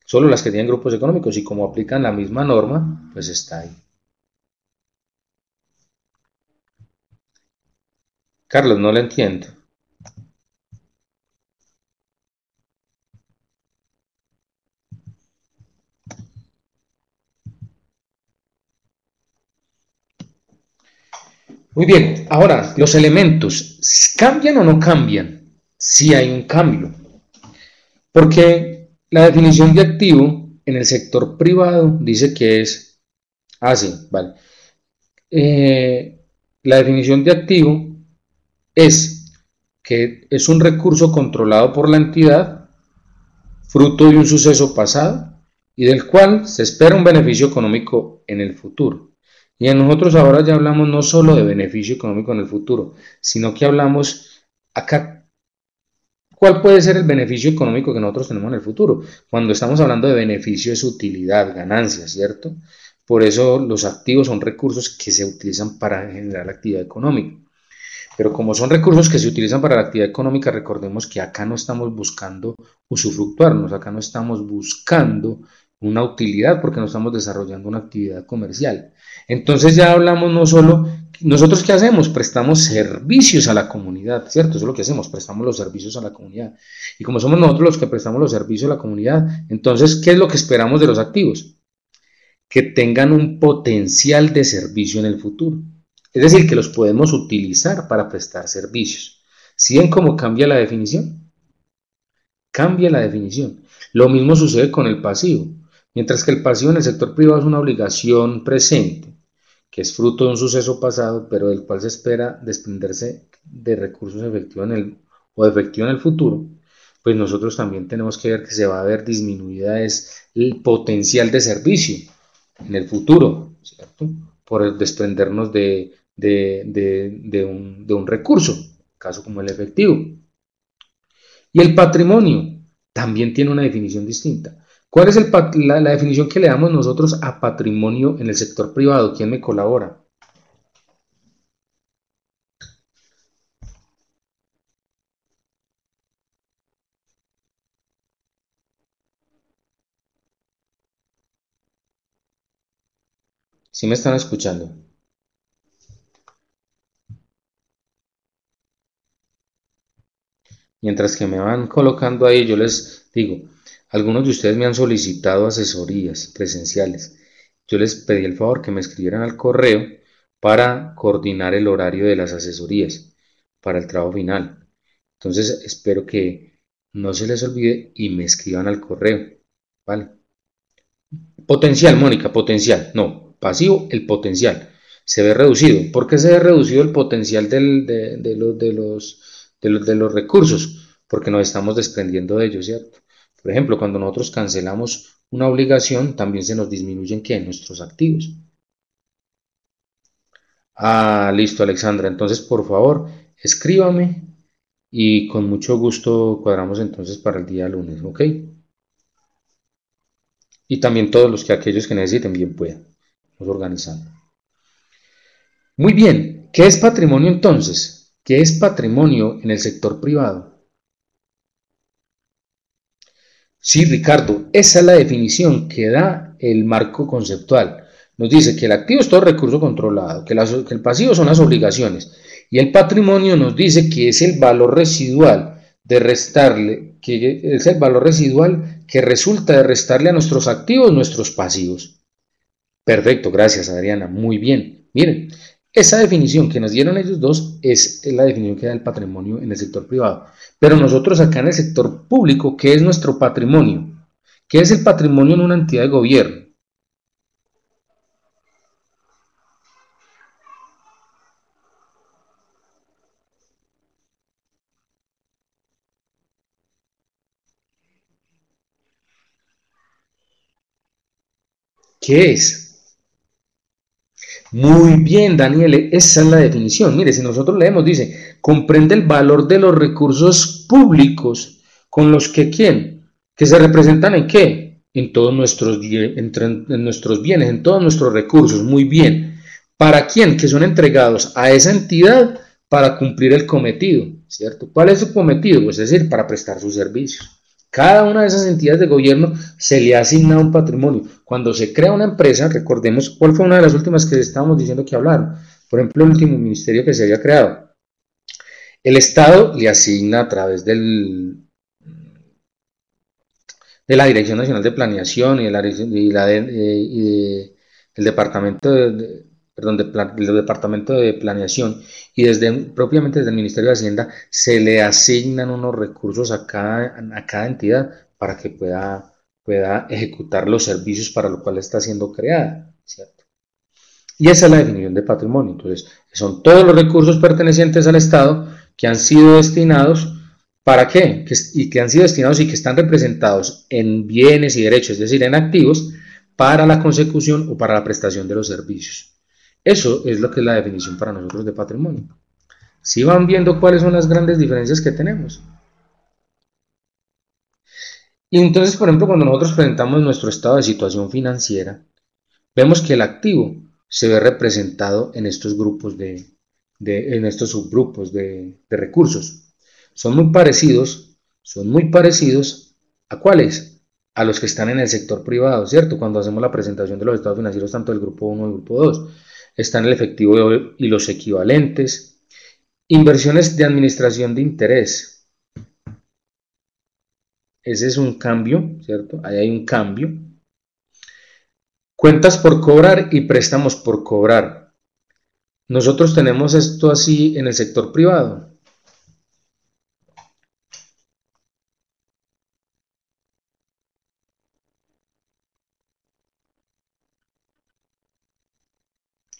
Solo las que tienen grupos económicos y como aplican la misma norma, pues está ahí. Carlos, no lo entiendo. Muy bien, ahora, los elementos, ¿cambian o no cambian? Sí hay un cambio, porque la definición de activo en el sector privado dice que es, sí, vale. La definición de activo es que es un recurso controlado por la entidad, fruto de un suceso pasado y del cual se espera un beneficio económico en el futuro. Y nosotros ahora ya hablamos no solo de beneficio económico en el futuro, sino que hablamos acá, ¿cuál puede ser el beneficio económico que nosotros tenemos en el futuro? Cuando estamos hablando de beneficio es utilidad, ganancia, ¿cierto? Por eso los activos son recursos que se utilizan para generar actividad económica. Pero como son recursos que se utilizan para la actividad económica, recordemos que acá no estamos buscando usufructuarnos, acá no estamos buscando una utilidad porque no estamos desarrollando una actividad comercial. Entonces ya hablamos no solo, nosotros qué hacemos, prestamos servicios a la comunidad, ¿cierto? Eso es lo que hacemos, prestamos los servicios a la comunidad. Y como somos nosotros los que prestamos los servicios a la comunidad, entonces, ¿qué es lo que esperamos de los activos? que tengan un potencial de servicio en el futuro. Es decir, que los podemos utilizar para prestar servicios. ¿Sí ven cómo cambia la definición? Cambia la definición. Lo mismo sucede con el pasivo. Mientras que el pasivo en el sector privado es una obligación presente, que es fruto de un suceso pasado, pero del cual se espera desprenderse de recursos efectivos o efectivo en el futuro, pues nosotros también tenemos que ver que se va a ver disminuida es el potencial de servicio en el futuro, ¿cierto? Por desprendernos de un recurso, caso como el efectivo. Y el patrimonio también tiene una definición distinta. ¿Cuál es la definición que le damos nosotros a patrimonio en el sector privado? ¿Quién me colabora? ¿Sí me están escuchando? Mientras que me van colocando ahí, yo les digo, algunos de ustedes me han solicitado asesorías presenciales. Yo les pedí el favor que me escribieran al correo para coordinar el horario de las asesorías para el trabajo final. Entonces, espero que no se les olvide y me escriban al correo. ¿Vale? Potencial, Mónica, potencial. No, pasivo, el potencial. Se ve reducido. ¿Por qué se ve reducido el potencial de los recursos? Porque nos estamos desprendiendo de ellos, ¿cierto? Por ejemplo, cuando nosotros cancelamos una obligación, también se nos disminuyen, ¿qué? Nuestros activos. Ah, listo, Alexandra. Entonces, por favor, escríbame y con mucho gusto cuadramos entonces para el día lunes, ¿ok? Y también todos aquellos que necesiten bien puedan. Nos organizamos. Muy bien, ¿qué es patrimonio entonces? ¿Qué es patrimonio en el sector privado? Sí, Ricardo, esa es la definición que da el marco conceptual. Nos dice que el activo es todo recurso controlado, que el pasivo son las obligaciones y el patrimonio nos dice que es el valor residual de restarle, que es el valor residual que resulta de restarle a nuestros activos nuestros pasivos. Perfecto, gracias Adriana, muy bien. Miren, esa definición que nos dieron ellos dos es la definición que da el patrimonio en el sector privado. Pero nosotros acá en el sector público, ¿qué es nuestro patrimonio? ¿Qué es el patrimonio en una entidad de gobierno? ¿Qué es? Muy bien, Daniel, esa es la definición. Mire, si nosotros leemos, dice, comprende el valor de los recursos públicos con los que, ¿quién? Que se representan en qué? En todos en nuestros bienes, en todos nuestros recursos. Muy bien. ¿Para quién? Que son entregados a esa entidad para cumplir el cometido, ¿cierto? ¿Cuál es su cometido? Pues es decir, para prestar sus servicios. Cada una de esas entidades de gobierno se le asigna un patrimonio. Cuando se crea una empresa, recordemos cuál fue una de las últimas que estábamos diciendo que hablaron. Por ejemplo, el último ministerio que se había creado. El Estado le asigna a través de la Dirección Nacional de Planeación el departamento perdón, del Departamento de Planeación y propiamente desde el Ministerio de Hacienda se le asignan unos recursos a cada entidad para que pueda ejecutar los servicios para los cuales está siendo creada, ¿cierto? Y esa es la definición de patrimonio. Entonces, son todos los recursos pertenecientes al Estado que han sido destinados ¿para qué? Y que han sido destinados y que están representados en bienes y derechos, es decir, en activos, para la consecución o para la prestación de los servicios. Eso es lo que es la definición para nosotros de patrimonio. Si van viendo cuáles son las grandes diferencias que tenemos. Y entonces, por ejemplo, cuando nosotros presentamos nuestro estado de situación financiera, vemos que el activo se ve representado en estos grupos en estos subgrupos de recursos. Son muy parecidos ¿a cuáles? A los que están en el sector privado, ¿cierto? Cuando hacemos la presentación de los estados financieros, tanto del grupo 1 y del grupo 2, están el efectivo y los equivalentes. Inversiones de administración de interés. Ese es un cambio, ¿cierto? Ahí hay un cambio. Cuentas por cobrar y préstamos por cobrar. Nosotros tenemos esto así en el sector privado.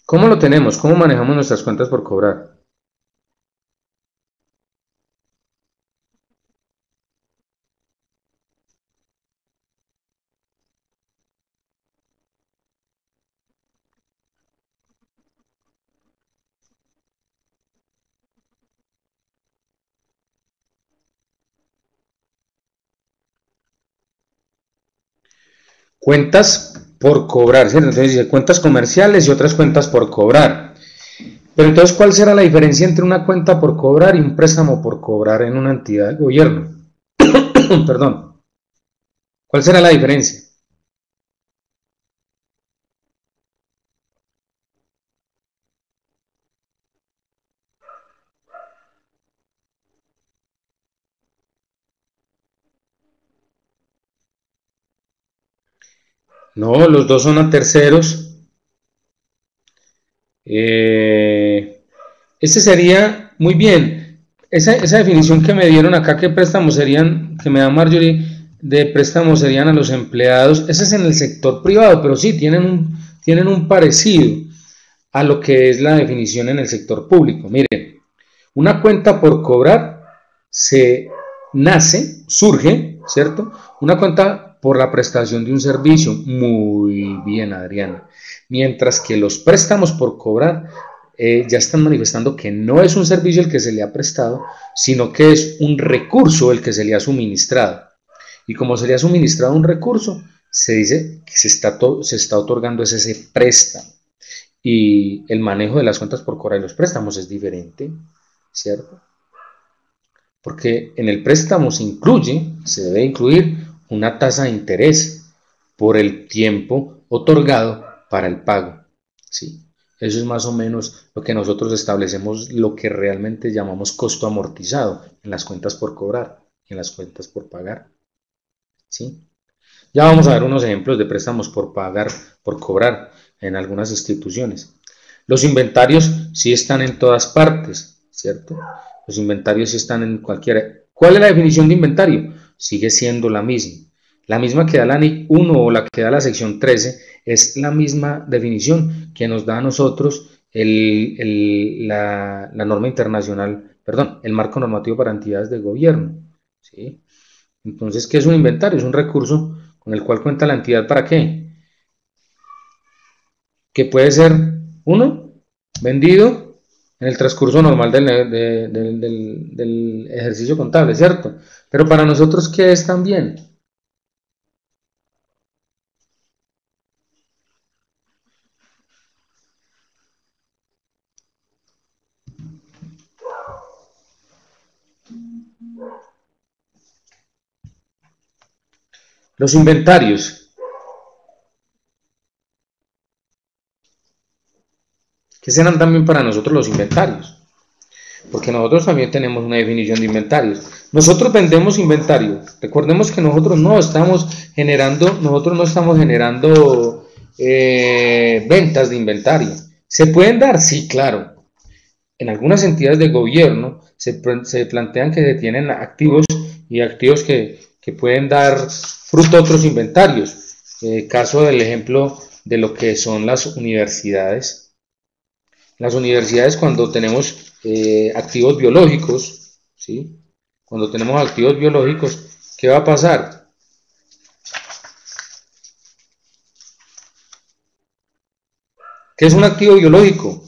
¿Cómo lo tenemos? ¿Cómo manejamos nuestras cuentas por cobrar? Cuentas por cobrar, ¿cierto? Entonces dice cuentas comerciales y otras cuentas por cobrar. Pero entonces, ¿cuál será la diferencia entre una cuenta por cobrar y un préstamo por cobrar en una entidad de gobierno? Perdón. ¿Cuál será la diferencia? No, los dos son a terceros. Ese sería, muy bien, esa definición que me dieron acá, que préstamos serían, que me da Marjorie, de préstamos serían a los empleados, ese es en el sector privado, pero sí, tienen un parecido a lo que es la definición en el sector público. Miren, una cuenta por cobrar surge, ¿cierto? Una cuenta por la prestación de un servicio. Muy bien, Adriana. Mientras que los préstamos por cobrar ya están manifestando que no es un servicio el que se le ha prestado, sino que es un recurso el que se le ha suministrado. Y como se le ha suministrado un recurso, se dice que se está otorgando ese préstamo. Y el manejo de las cuentas por cobrar y los préstamos es diferente, ¿cierto? Porque en el préstamo se debe incluir una tasa de interés por el tiempo otorgado para el pago, ¿sí? Eso es más o menos lo que nosotros establecemos, lo que realmente llamamos costo amortizado en las cuentas por cobrar, en las cuentas por pagar, ¿sí? Ya vamos a ver unos ejemplos de préstamos por pagar, por cobrar en algunas instituciones. Los inventarios sí están en todas partes, ¿cierto? Los inventarios sí están en cualquiera. ¿Cuál es la definición de inventario? Sigue siendo la misma. La misma que da la NIC 1 o la que da la sección 13 es la misma definición que nos da a nosotros la norma internacional, perdón, el marco normativo para entidades de gobierno, ¿sí? Entonces, ¿qué es un inventario? Es un recurso con el cual cuenta la entidad para qué. Que puede ser, uno, vendido en el transcurso normal del ejercicio contable, ¿cierto? Pero para nosotros, ¿qué es también? Los inventarios. ¿Qué serán también para nosotros los inventarios? Porque nosotros también tenemos una definición de inventarios. Nosotros vendemos inventario. Recordemos que nosotros no estamos generando ventas de inventario. ¿Se pueden dar? Sí, claro. En algunas entidades de gobierno se plantean que se tienen activos y activos que pueden dar fruto a otros inventarios. Caso del ejemplo de lo que son las universidades. Las universidades cuando tenemos activos biológicos, ¿sí? Cuando tenemos activos biológicos, ¿qué va a pasar? ¿Qué es un activo biológico?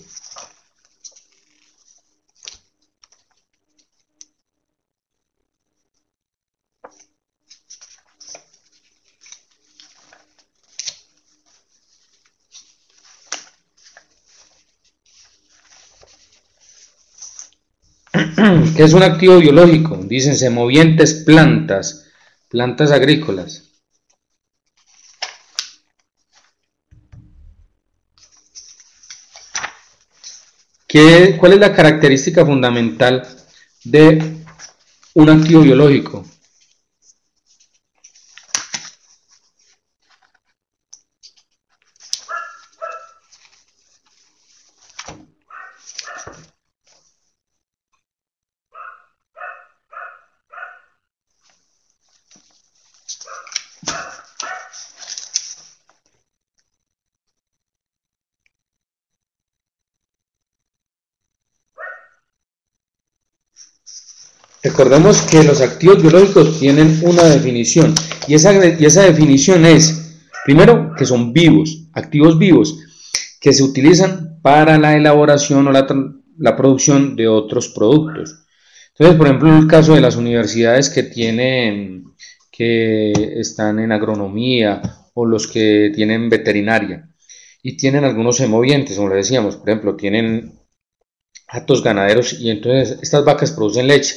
¿Qué es un activo biológico? Dicen semovientes, plantas agrícolas. ¿Cuál es la característica fundamental de un activo biológico? Recordemos que los activos biológicos tienen una definición y esa definición es, primero, que son vivos, activos vivos, que se utilizan para la elaboración o la producción de otros productos. Entonces, por ejemplo, en el caso de las universidades que están en agronomía o los que tienen veterinaria y tienen algunos semovientes, como le decíamos, por ejemplo, tienen hatos ganaderos y entonces estas vacas producen leche.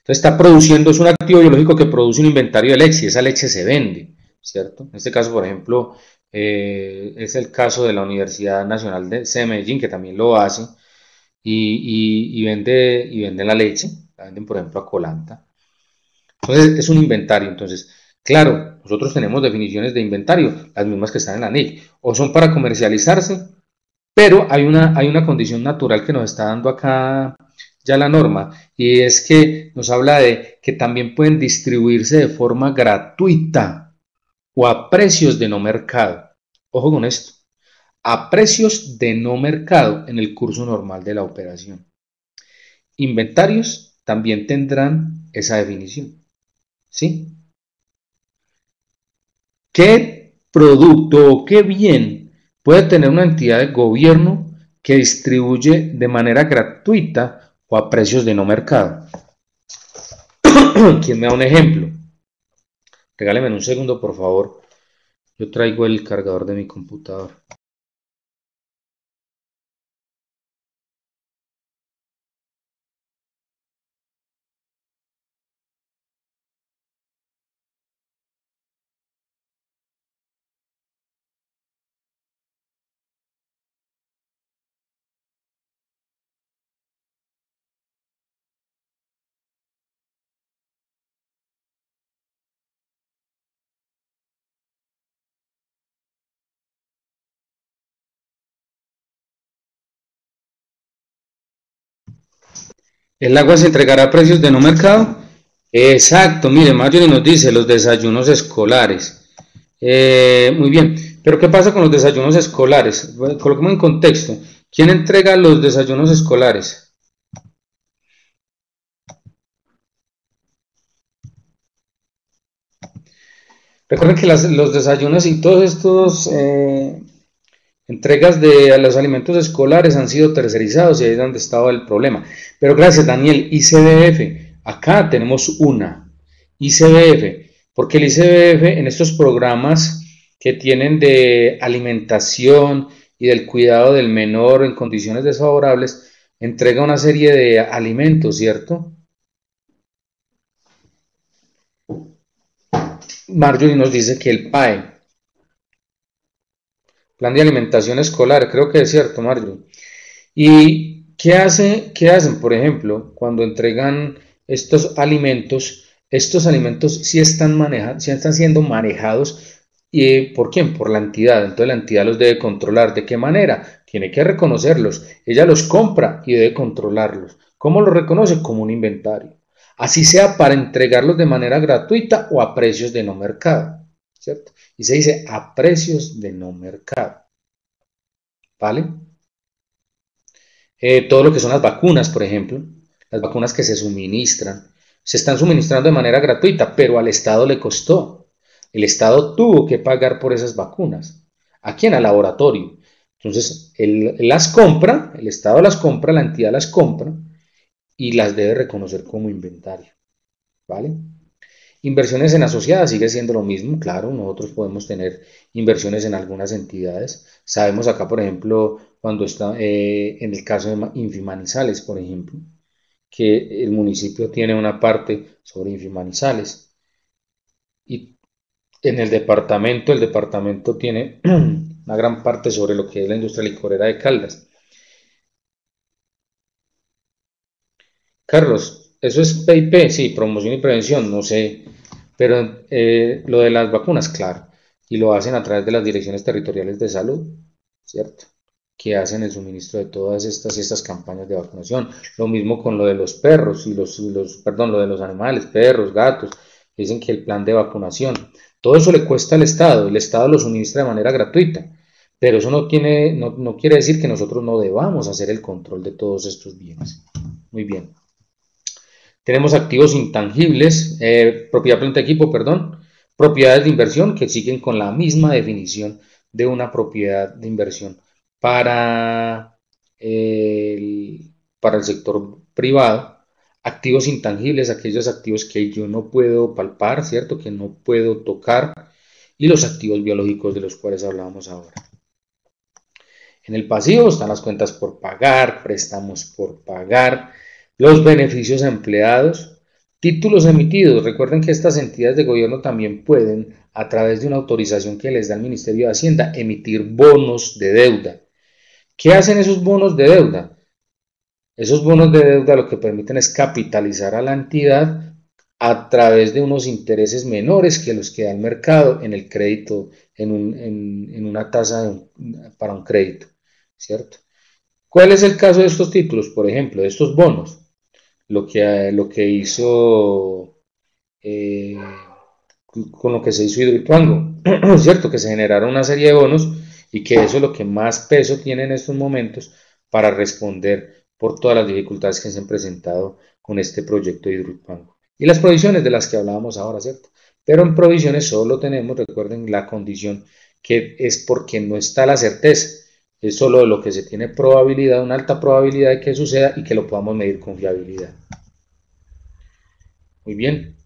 Entonces está produciendo, es un activo biológico que produce un inventario de leche y esa leche se vende, ¿cierto? En este caso, por ejemplo, es el caso de la Universidad Nacional de Medellín, que también lo hace y vende la leche, la venden por ejemplo a Colanta. Entonces es un inventario, entonces, claro, nosotros tenemos definiciones de inventario, las mismas que están en la NIC, o son para comercializarse, pero hay una condición natural que nos está dando acá ya la norma, y es que nos habla de que también pueden distribuirse de forma gratuita o a precios de no mercado. Ojo con esto, a precios de no mercado en el curso normal de la operación. Inventarios también tendrán esa definición, ¿sí? ¿Qué producto o qué bien puede tener una entidad de gobierno que distribuye de manera gratuita o a precios de no mercado? ¿Quién me da un ejemplo? Regáleme un segundo, por favor. Yo traigo el cargador de mi computador. ¿El agua se entregará a precios de no mercado? Exacto, mire, Marjorie nos dice los desayunos escolares. Muy bien, pero ¿qué pasa con los desayunos escolares? Bueno, coloquemos en contexto. ¿Quién entrega los desayunos escolares? Recuerden que los desayunos y todos estos entregas de los alimentos escolares han sido tercerizados y ahí es donde estaba el problema. Pero gracias, Daniel. ICBF, acá tenemos una. ICBF, porque el ICBF en estos programas que tienen de alimentación y del cuidado del menor en condiciones desfavorables, entrega una serie de alimentos, ¿cierto? Marjorie nos dice que el PAE, Plan de Alimentación Escolar, creo que es cierto, Marjorie. ¿Y qué hacen, por ejemplo, cuando entregan estos alimentos? Estos alimentos sí están siendo manejados. ¿Y por quién? Por la entidad. Entonces la entidad los debe controlar. ¿De qué manera? Tiene que reconocerlos. Ella los compra y debe controlarlos. ¿Cómo los reconoce? Como un inventario. Así sea para entregarlos de manera gratuita o a precios de no mercado, ¿cierto? Y se dice a precios de no mercado, ¿vale? Todo lo que son las vacunas, por ejemplo, las vacunas que se están suministrando de manera gratuita, pero al Estado le costó. El Estado tuvo que pagar por esas vacunas. ¿A quién? Al laboratorio. Entonces, él las compra, el Estado las compra, la entidad las compra y las debe reconocer como inventario. ¿Vale? Inversiones en asociadas sigue siendo lo mismo, claro, nosotros podemos tener inversiones en algunas entidades. Sabemos acá, por ejemplo, cuando está en el caso de Infimanizales, por ejemplo, que el municipio tiene una parte sobre Infimanizales y en el departamento tiene una gran parte sobre lo que es la industria licorera de Caldas. Carlos, ¿eso es PIP? Sí, promoción y prevención, no sé, pero lo de las vacunas, claro, y lo hacen a través de las direcciones territoriales de salud, ¿cierto? Que hacen el suministro de todas estas campañas de vacunación. Lo mismo con lo de los perros perdón, lo de los animales, perros, gatos, dicen que el plan de vacunación, todo eso le cuesta al Estado, el Estado lo suministra de manera gratuita, pero eso no quiere decir que nosotros no debamos hacer el control de todos estos bienes. Muy bien. Tenemos activos intangibles, propiedad, planta, equipo, perdón, propiedades de inversión que siguen con la misma definición de una propiedad de inversión para para el sector privado. Activos intangibles, aquellos activos que yo no puedo palpar, ¿cierto? Que no puedo tocar, y los activos biológicos de los cuales hablábamos ahora. En el pasivo están las cuentas por pagar, préstamos por pagar, los beneficios a empleados, títulos emitidos. Recuerden que estas entidades de gobierno también pueden, a través de una autorización que les da el Ministerio de Hacienda, emitir bonos de deuda. ¿Qué hacen esos bonos de deuda? Esos bonos de deuda lo que permiten es capitalizar a la entidad a través de unos intereses menores que los que da el mercado en el crédito, en una tasa para un crédito, ¿cierto? ¿Cuál es el caso de estos títulos? Por ejemplo, de estos bonos. Lo que hizo eh, con lo que se hizo Hidroituango, ¿cierto? Que se generaron una serie de bonos y que eso es lo que más peso tiene en estos momentos para responder por todas las dificultades que se han presentado con este proyecto de Hidroituango. Y las provisiones de las que hablábamos ahora, ¿cierto? Pero en provisiones solo tenemos, recuerden, la condición que es porque no está la certeza, es solo de lo que se tiene probabilidad, una alta probabilidad de que suceda y que lo podamos medir con fiabilidad. Muy bien.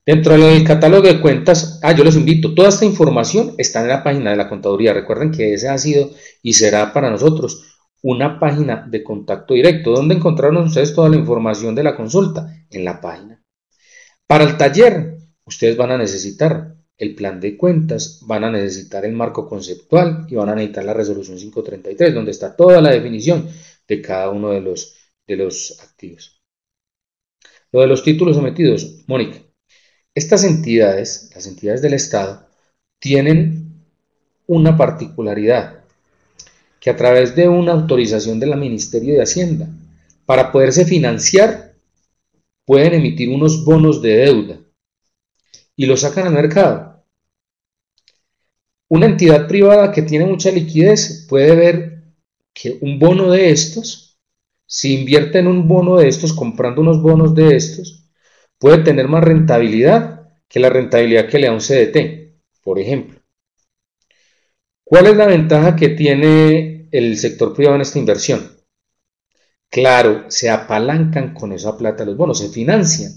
Dentro del catálogo de cuentas, yo los invito, toda esta información está en la página de la contaduría. Recuerden que ese ha sido y será para nosotros una página de contacto directo. ¿Dónde encontraron ustedes toda la información de la consulta? En la página. Para el taller, ustedes van a necesitar el plan de cuentas, van a necesitar el marco conceptual y van a necesitar la resolución 533, donde está toda la definición de cada uno de los activos. Lo de los títulos sometidos, Mónica. Estas entidades, las entidades del Estado, tienen una particularidad, que a través de una autorización del Ministerio de Hacienda, para poderse financiar, pueden emitir unos bonos de deuda y los sacan al mercado. Una entidad privada que tiene mucha liquidez puede ver que un bono de estos, si invierte en un bono de estos, comprando unos bonos de estos, puede tener más rentabilidad que la rentabilidad que le da un CDT, por ejemplo. ¿Cuál es la ventaja que tiene el sector privado en esta inversión? Claro, se apalancan con esa plata los bonos, se financian,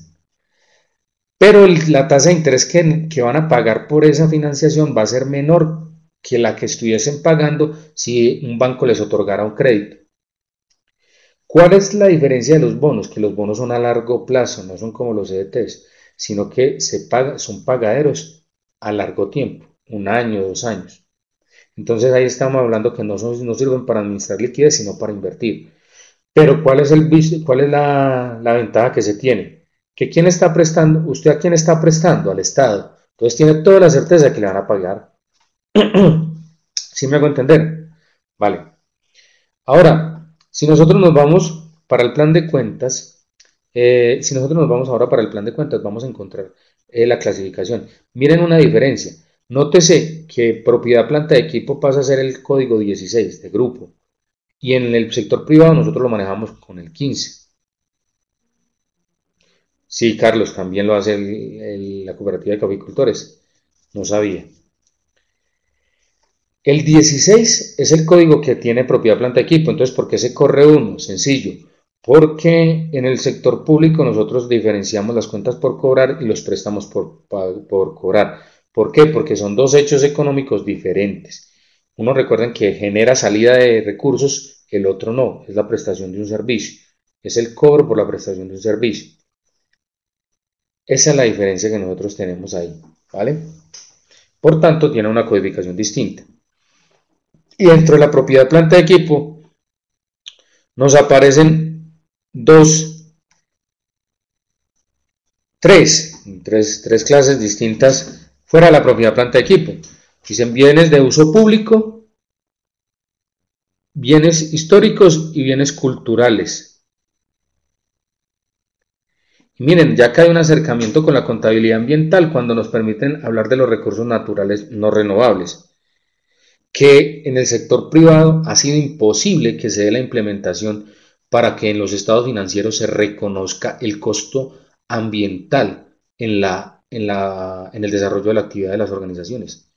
pero la tasa de interés que van a pagar por esa financiación va a ser menor que la que estuviesen pagando si un banco les otorgara un crédito. ¿Cuál es la diferencia de los bonos? Que los bonos son a largo plazo, no son como los CDTs, sino que son pagaderos a largo tiempo, 1 año, 2 años. Entonces ahí estamos hablando que no sirven para administrar liquidez, sino para invertir. Pero ¿cuál es la ventaja que se tiene? Que ¿quién está prestando? ¿Usted a quién está prestando? Al Estado. Entonces tiene toda la certeza de que le van a pagar. ¿Sí me hago entender? Vale. Ahora, si nosotros nos vamos para el plan de cuentas, si nosotros nos vamos ahora para el plan de cuentas, vamos a encontrar la clasificación. Miren una diferencia. Nótese que propiedad, planta de equipo pasa a ser el código 16 de grupo. Y en el sector privado nosotros lo manejamos con el 15. Sí, Carlos, también lo hace la cooperativa de caficultores. No sabía. El 16 es el código que tiene propiedad, planta, equipo. Entonces, ¿por qué se corre uno? Sencillo. Porque en el sector público nosotros diferenciamos las cuentas por cobrar y los préstamos por cobrar. ¿Por qué? Porque son dos hechos económicos diferentes. Uno, recuerden que genera salida de recursos, el otro no, es la prestación de un servicio. Es el cobro por la prestación de un servicio. Esa es la diferencia que nosotros tenemos ahí, ¿vale? Por tanto, tiene una codificación distinta. Y dentro de la propiedad, planta, de equipo, nos aparecen tres clases distintas fuera de la propiedad, planta, de equipo. Dicen bienes de uso público, bienes históricos y bienes culturales. Y miren, ya que hay un acercamiento con la contabilidad ambiental cuando nos permiten hablar de los recursos naturales no renovables, que en el sector privado ha sido imposible que se dé la implementación para que en los estados financieros se reconozca el costo ambiental en el desarrollo de la actividad de las organizaciones.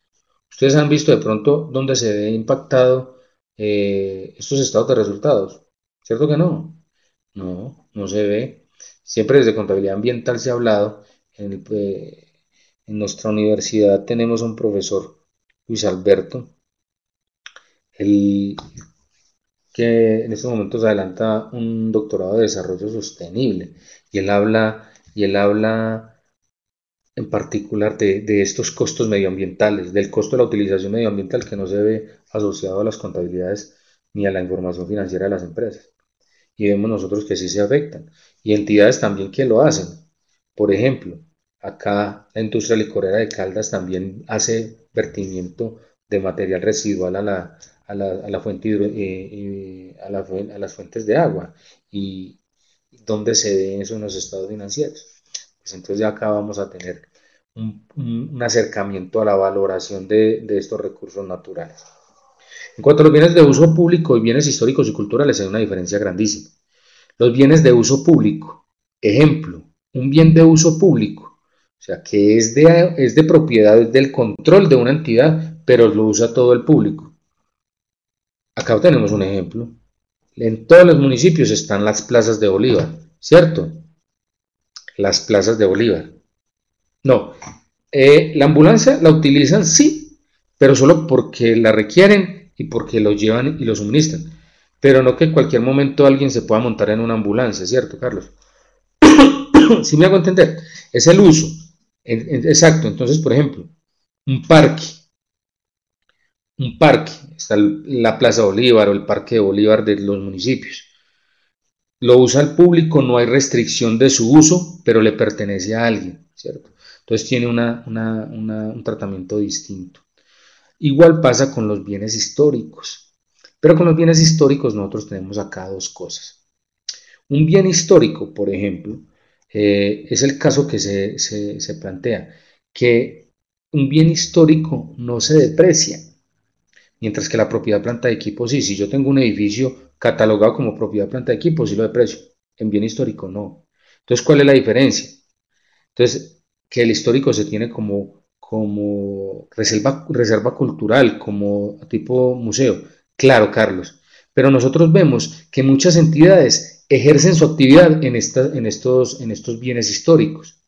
Ustedes han visto de pronto dónde se ve impactado estos estados de resultados, ¿cierto que no? No, no se ve. Siempre desde contabilidad ambiental se ha hablado. En nuestra universidad tenemos un profesor, Luis Alberto, él que en estos momentos adelanta un doctorado de desarrollo sostenible y él habla en particular de estos costos medioambientales, del costo de la utilización medioambiental que no se ve asociado a las contabilidades ni a la información financiera de las empresas. Y vemos nosotros que sí se afectan. Y entidades también que lo hacen. Por ejemplo, acá la industria licorera de Caldas también hace vertimiento de material residual a la fuente a las fuentes de agua. Y dónde se ve eso en los estados financieros. Pues entonces ya acá vamos a tener un acercamiento a la valoración de estos recursos naturales. En cuanto a los bienes de uso público y bienes históricos y culturales, hay una diferencia grandísima. Los bienes de uso público, ejemplo, un bien de uso público, o sea, que es de propiedad, es del control de una entidad, pero lo usa todo el público. Acá tenemos un ejemplo. En todos los municipios están las plazas de Bolívar, ¿cierto? Las plazas de Bolívar. No, la ambulancia la utilizan, sí, pero solo porque la requieren y porque lo llevan y lo suministran. Pero no que en cualquier momento alguien se pueda montar en una ambulancia, ¿cierto, Carlos? Si me hago entender, es el uso. Exacto, entonces, por ejemplo, un parque, está la Plaza Bolívar o el Parque de Bolívar de los municipios. Lo usa el público, no hay restricción de su uso, pero le pertenece a alguien, ¿cierto? Entonces tiene un tratamiento distinto. Igual pasa con los bienes históricos, pero con los bienes históricos nosotros tenemos acá dos cosas. Un bien histórico, por ejemplo, es el caso que se plantea, que un bien histórico no se deprecia, mientras que la propiedad planta de equipo sí. Si yo tengo un edificio catalogado como propiedad planta de equipo, sí lo deprecio. En bien histórico no. Entonces, ¿cuál es la diferencia? Entonces, que el histórico se tiene como reserva cultural, como tipo museo. Claro, Carlos. Pero nosotros vemos que muchas entidades ejercen su actividad en estos bienes históricos.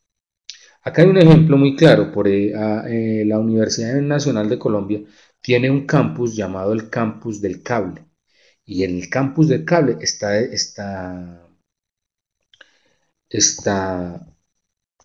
Acá hay un ejemplo muy claro. La Universidad Nacional de Colombia tiene un campus llamado el Campus del Cable. Y en el Campus del Cable está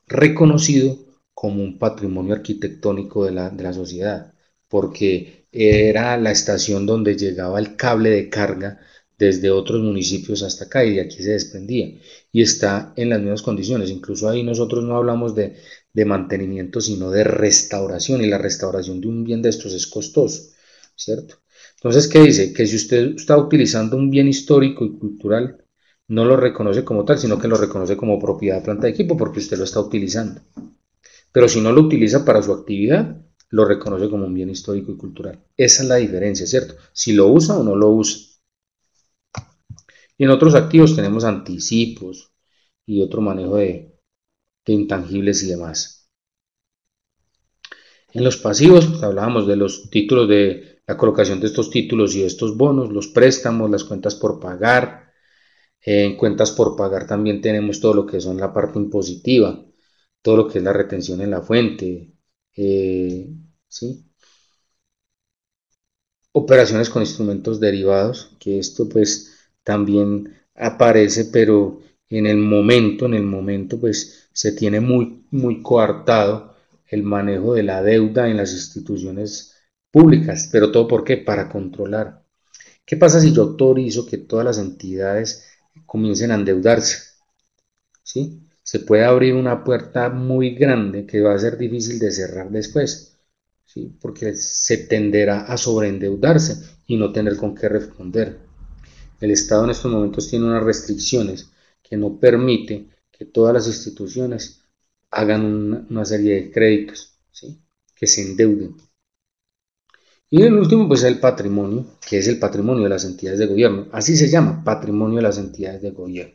reconocido como un patrimonio arquitectónico de la sociedad, porque era la estación donde llegaba el cable de carga desde otros municipios hasta acá y de aquí se desprendía y está en las mismas condiciones. Incluso ahí nosotros no hablamos de mantenimiento, sino de restauración, y la restauración de un bien de estos es costoso, ¿cierto? Entonces, ¿qué dice? Que si usted está utilizando un bien histórico y cultural, no lo reconoce como tal, sino que lo reconoce como propiedad planta de equipo porque usted lo está utilizando. Pero si no lo utiliza para su actividad, lo reconoce como un bien histórico y cultural. Esa es la diferencia, ¿cierto? Si lo usa o no lo usa. Y en otros activos tenemos anticipos y otro manejo de intangibles y demás. En los pasivos, pues, hablábamos de los títulos, de la colocación de estos títulos y estos bonos, los préstamos, las cuentas por pagar. En cuentas por pagar también tenemos todo lo que son la parte impositiva, todo lo que es la retención en la fuente, ¿sí? Operaciones con instrumentos derivados, que esto pues también aparece, pero en el momento pues se tiene muy coartado el manejo de la deuda en las instituciones públicas, pero todo ¿por qué? Para controlar. ¿Qué pasa si yo autorizo que todas las entidades comiencen a endeudarse? ¿Sí? Se puede abrir una puerta muy grande que va a ser difícil de cerrar después, ¿sí? Porque se tenderá a sobreendeudarse y no tener con qué responder. El Estado en estos momentos tiene unas restricciones que no permite que todas las instituciones hagan una serie de créditos, ¿sí? Que se endeuden. Y el último, pues, es el patrimonio, que es el patrimonio de las entidades de gobierno. Así se llama, patrimonio de las entidades de gobierno.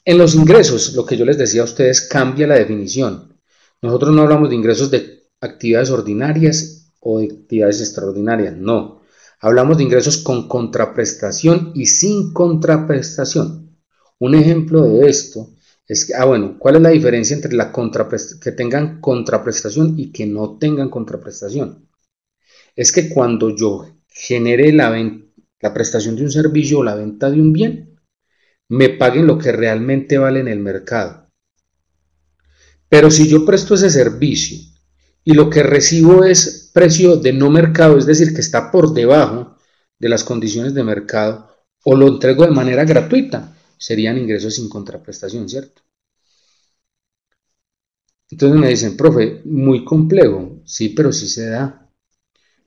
En los ingresos, lo que yo les decía a ustedes, cambia la definición. Nosotros no hablamos de ingresos de actividades ordinarias o de actividades extraordinarias, no. Hablamos de ingresos con contraprestación y sin contraprestación. Un ejemplo de esto es que, bueno, ¿cuál es la diferencia entre que tengan contraprestación y que no tengan contraprestación? Es que cuando yo genere la prestación de un servicio o la venta de un bien, me paguen lo que realmente vale en el mercado. Pero si yo presto ese servicio y lo que recibo es precio de no mercado, es decir, que está por debajo de las condiciones de mercado, o lo entrego de manera gratuita, serían ingresos sin contraprestación, ¿cierto? Entonces me dicen, profe, muy complejo. Sí, pero sí se da.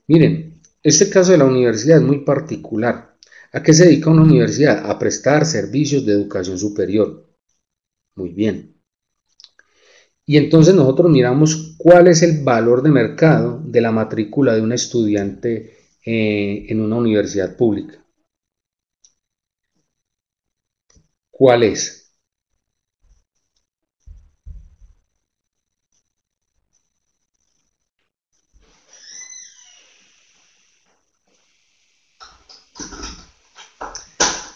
Miren, este caso de la universidad es muy particular. ¿A qué se dedica una universidad? A prestar servicios de educación superior. Muy bien. Y entonces nosotros miramos cuál es el valor de mercado de la matrícula de un estudiante en una universidad pública. ¿Cuál es?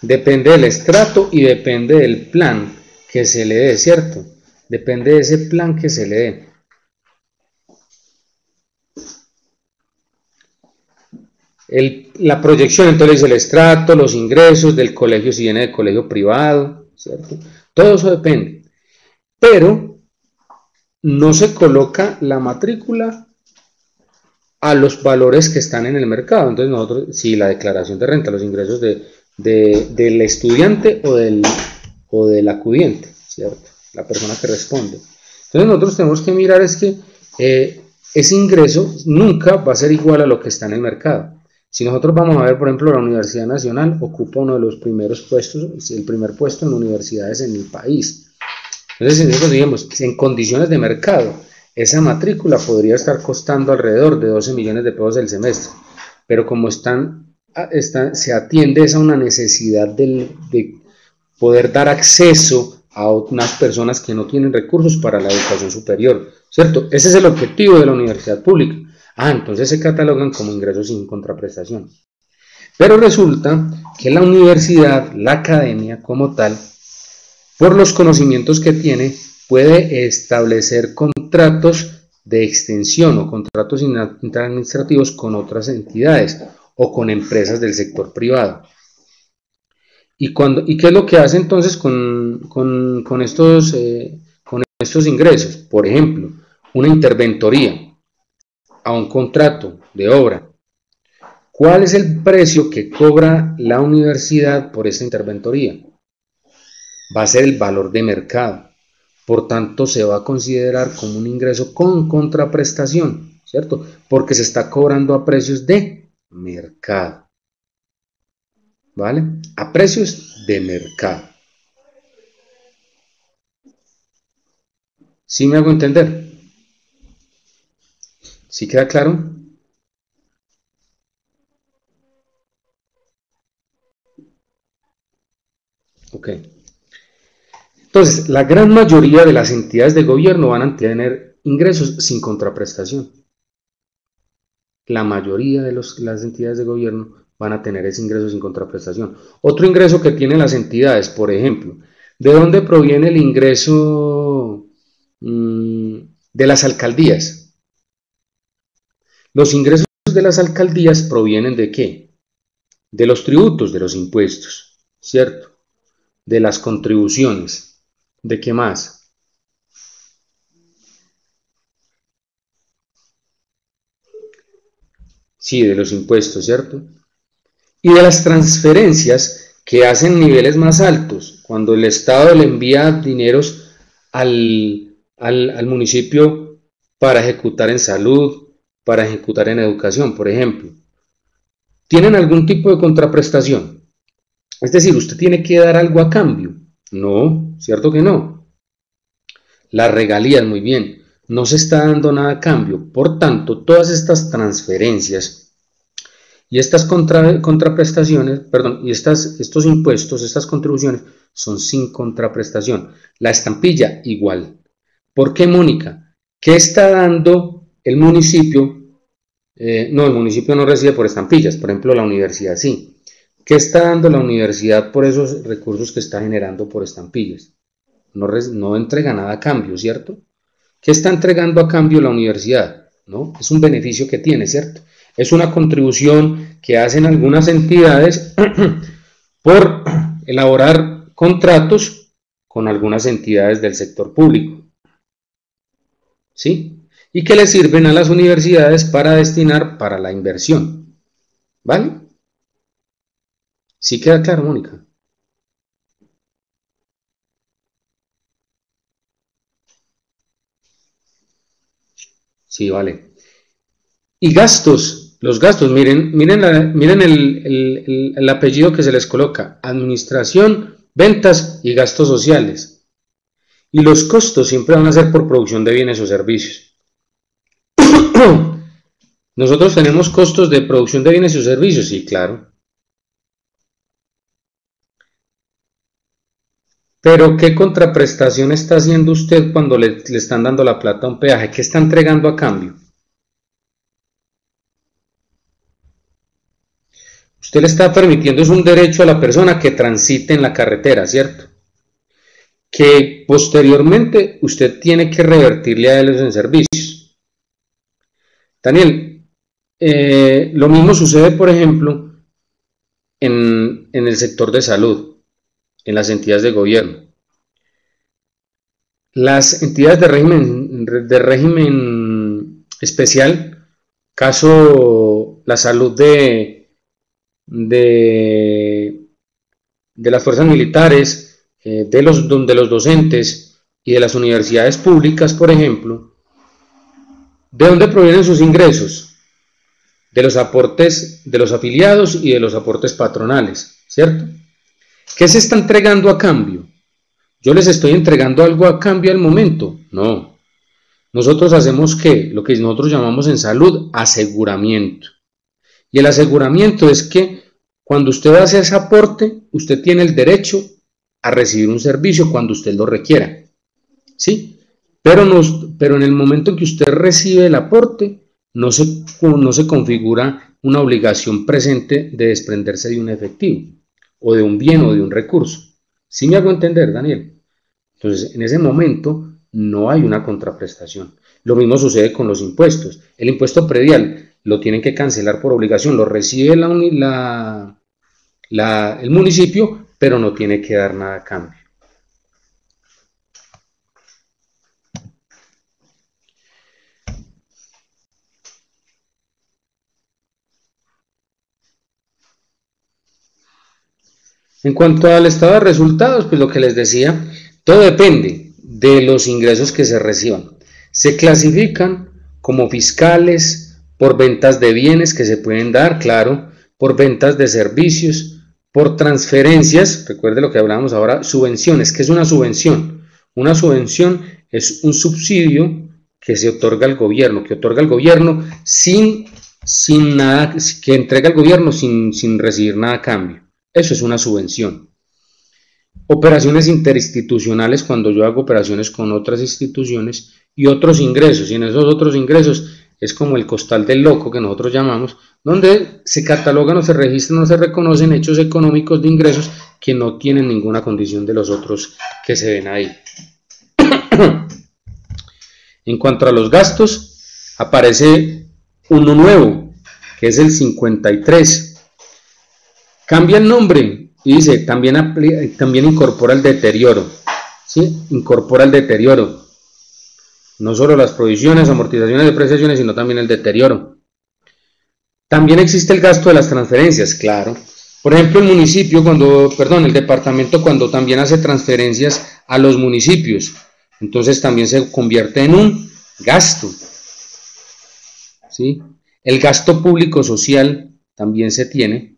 Depende del estrato y depende del plan que se le dé, ¿cierto? Depende de ese plan que se le dé. La proyección, entonces, el estrato, los ingresos del colegio, si viene de colegio privado, ¿cierto? Todo eso depende. Pero no se coloca la matrícula a los valores que están en el mercado. Entonces nosotros, si la declaración de renta, los ingresos del estudiante o del acudiente, ¿cierto? La persona que responde. Entonces nosotros tenemos que mirar es que ese ingreso nunca va a ser igual a lo que está en el mercado. Si nosotros vamos a ver, por ejemplo, la Universidad Nacional ocupa uno de los primeros puestos, el primer puesto en universidades en el país. Entonces, si nosotros digamos, en condiciones de mercado, esa matrícula podría estar costando alrededor de 12 millones de pesos el semestre, pero como se atiende a una necesidad de poder dar acceso a unas personas que no tienen recursos para la educación superior, ¿cierto? Ese es el objetivo de la universidad pública. Entonces se catalogan como ingresos sin contraprestación. Pero resulta que la universidad, la academia como tal, por los conocimientos que tiene, puede establecer contratos de extensión o contratos interadministrativos con otras entidades o con empresas del sector privado. ¿Y qué es lo que hace entonces con estos ingresos? Por ejemplo, una interventoría a un contrato de obra. ¿Cuál es el precio que cobra la universidad por esta interventoría? Va a ser el valor de mercado. Por tanto, se va a considerar como un ingreso con contraprestación, ¿cierto? Porque se está cobrando a precios de mercado. ¿Vale? A precios de mercado. ¿Sí me hago entender? ¿Sí queda claro? Ok. Entonces, la gran mayoría de las entidades de gobierno van a tener ingresos sin contraprestación. La mayoría de las entidades de gobierno van a tener ese ingreso sin contraprestación. Otro ingreso que tienen las entidades, por ejemplo, ¿de dónde proviene el ingreso de las alcaldías? Los ingresos de las alcaldías provienen ¿de qué? De los tributos, de los impuestos, ¿cierto? De las contribuciones. ¿De qué más? Sí, de los impuestos, ¿cierto? Y de las transferencias que hacen niveles más altos, cuando el Estado le envía dineros al municipio para ejecutar en salud, para ejecutar en educación, por ejemplo. ¿Tienen algún tipo de contraprestación? Es decir, ¿usted tiene que dar algo a cambio? No, ¿cierto que no? Las regalías, muy bien. no se está dando nada a cambio. Por tanto, todas estas transferencias y estas contraprestaciones, perdón, y estos impuestos, estas contribuciones, son sin contraprestación. La estampilla igual. ¿Por qué, Mónica? ¿Qué está dando el municipio? No, el municipio no recibe por estampillas, por ejemplo, la universidad sí. ¿Qué está dando la universidad por esos recursos que está generando por estampillas? No entrega nada a cambio, ¿cierto? ¿Qué está entregando a cambio la universidad? ¿No? Es un beneficio que tiene, ¿cierto? Es una contribución que hacen algunas entidades por elaborar contratos con algunas entidades del sector público, ¿sí? Y que le sirven a las universidades para destinar para la inversión, ¿vale? ¿Sí queda claro, Mónica? Sí, vale. Y gastos, los gastos, miren el apellido que se les coloca, administración, ventas y gastos sociales. Y los costos siempre van a ser por producción de bienes o servicios. Nosotros tenemos costos de producción de bienes y servicios, sí, claro. Pero ¿qué contraprestación está haciendo usted cuando le están dando la plata a un peaje? ¿Qué está entregando a cambio? Usted le está permitiendo, es un derecho a la persona que transite en la carretera, ¿cierto? Que posteriormente usted tiene que revertirle a él en servicios. Daniel, lo mismo sucede, por ejemplo, en el sector de salud, en las entidades de gobierno. Las entidades de régimen especial, caso la salud de, de las fuerzas militares, de los docentes y de las universidades públicas, por ejemplo, ¿de dónde provienen sus ingresos? De los aportes de los afiliados y de los aportes patronales, ¿cierto? ¿Qué se está entregando a cambio? ¿Yo les estoy entregando algo a cambio al momento? No. Nosotros hacemos ¿qué? Lo que nosotros llamamos en salud aseguramiento. Y el aseguramiento es que cuando usted hace ese aporte, usted tiene el derecho a recibir un servicio cuando usted lo requiera. ¿Sí? Pero en el momento en que usted recibe el aporte, no se configura una obligación presente de desprenderse de un efectivo, o de un bien o de un recurso. ¿Sí me hago entender, Daniel? Entonces, en ese momento no hay una contraprestación. Lo mismo sucede con los impuestos. El impuesto predial lo tienen que cancelar por obligación, lo recibe el municipio, pero no tiene que dar nada a cambio. En cuanto al estado de resultados, pues lo que les decía, todo depende de los ingresos que se reciban. Se clasifican como fiscales por ventas de bienes que se pueden dar, claro, por ventas de servicios, por transferencias, recuerde lo que hablábamos ahora, subvenciones. ¿Qué es una subvención? Una subvención es un subsidio que se otorga al gobierno, sin nada, que entrega al gobierno sin recibir nada a cambio. Eso es una subvención. Operaciones interinstitucionales, cuando yo hago operaciones con otras instituciones, y otros ingresos, y en esos otros ingresos es como el costal del loco que nosotros llamamos, donde se catalogan o se registran o se reconocen hechos económicos de ingresos que no tienen ninguna condición de los otros que se ven ahí. En cuanto a los gastos, aparece uno nuevo, que es el 53. Cambia el nombre y dice, también incorpora el deterioro, ¿sí? Incorpora el deterioro. No solo las provisiones, amortizaciones, depreciaciones, sino también el deterioro. También existe el gasto de las transferencias, claro. Por ejemplo, el departamento cuando también hace transferencias a los municipios, entonces también se convierte en un gasto, ¿sí? El gasto público social también se tiene.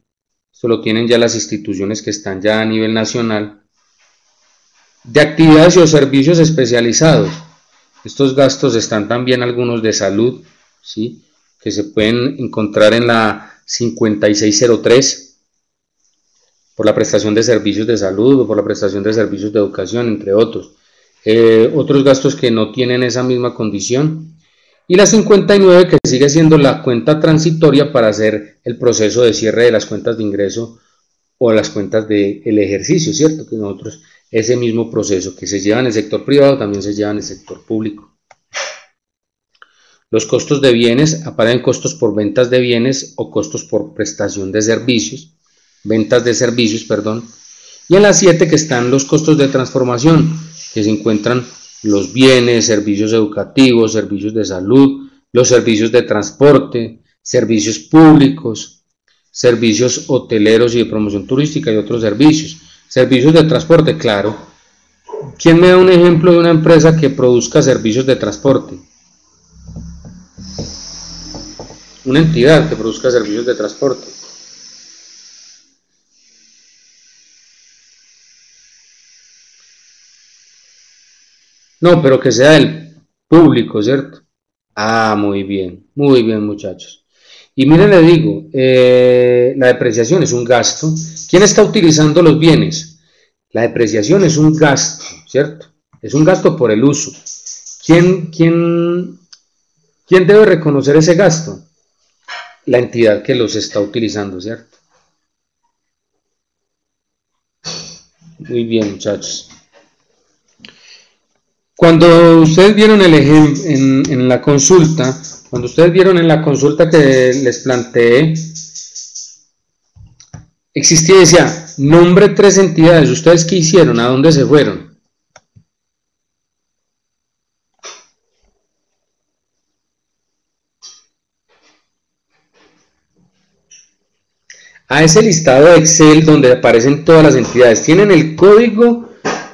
Esto lo tienen ya las instituciones que están ya a nivel nacional, de actividades o servicios especializados. Estos gastos están también algunos de salud, ¿sí? Que se pueden encontrar en la 5603, por la prestación de servicios de salud o por la prestación de servicios de educación, entre otros. Otros gastos que no tienen esa misma condición. Y la 59, que sigue siendo la cuenta transitoria para hacer el proceso de cierre de las cuentas de ingreso o las cuentas del ejercicio, ¿cierto? Que nosotros, ese mismo proceso que se lleva en el sector privado, también se lleva en el sector público. Los costos de bienes aparecen costos por ventas de bienes o costos por prestación de servicios, ventas de servicios, perdón. Y en la 7 que están los costos de transformación, que se encuentran los bienes, servicios educativos, servicios de salud, los servicios de transporte, servicios públicos, servicios hoteleros y de promoción turística y otros servicios. Servicios de transporte, claro. ¿Quién me da un ejemplo de una empresa que produzca servicios de transporte? Una entidad que produzca servicios de transporte. No, pero que sea del público, ¿cierto? Ah, muy bien, muchachos. Y miren, le digo, la depreciación es un gasto. ¿Quién está utilizando los bienes? La depreciación es un gasto, ¿cierto? Es un gasto por el uso. ¿Quién debe reconocer ese gasto? La entidad que los está utilizando, ¿cierto? Muy bien, muchachos. Cuando ustedes vieron el ejemplo en la consulta, que les planteé, existía, decía, nombre 3 entidades. ¿Ustedes qué hicieron? ¿A dónde se fueron? A ese listado de Excel donde aparecen todas las entidades. Tienen el código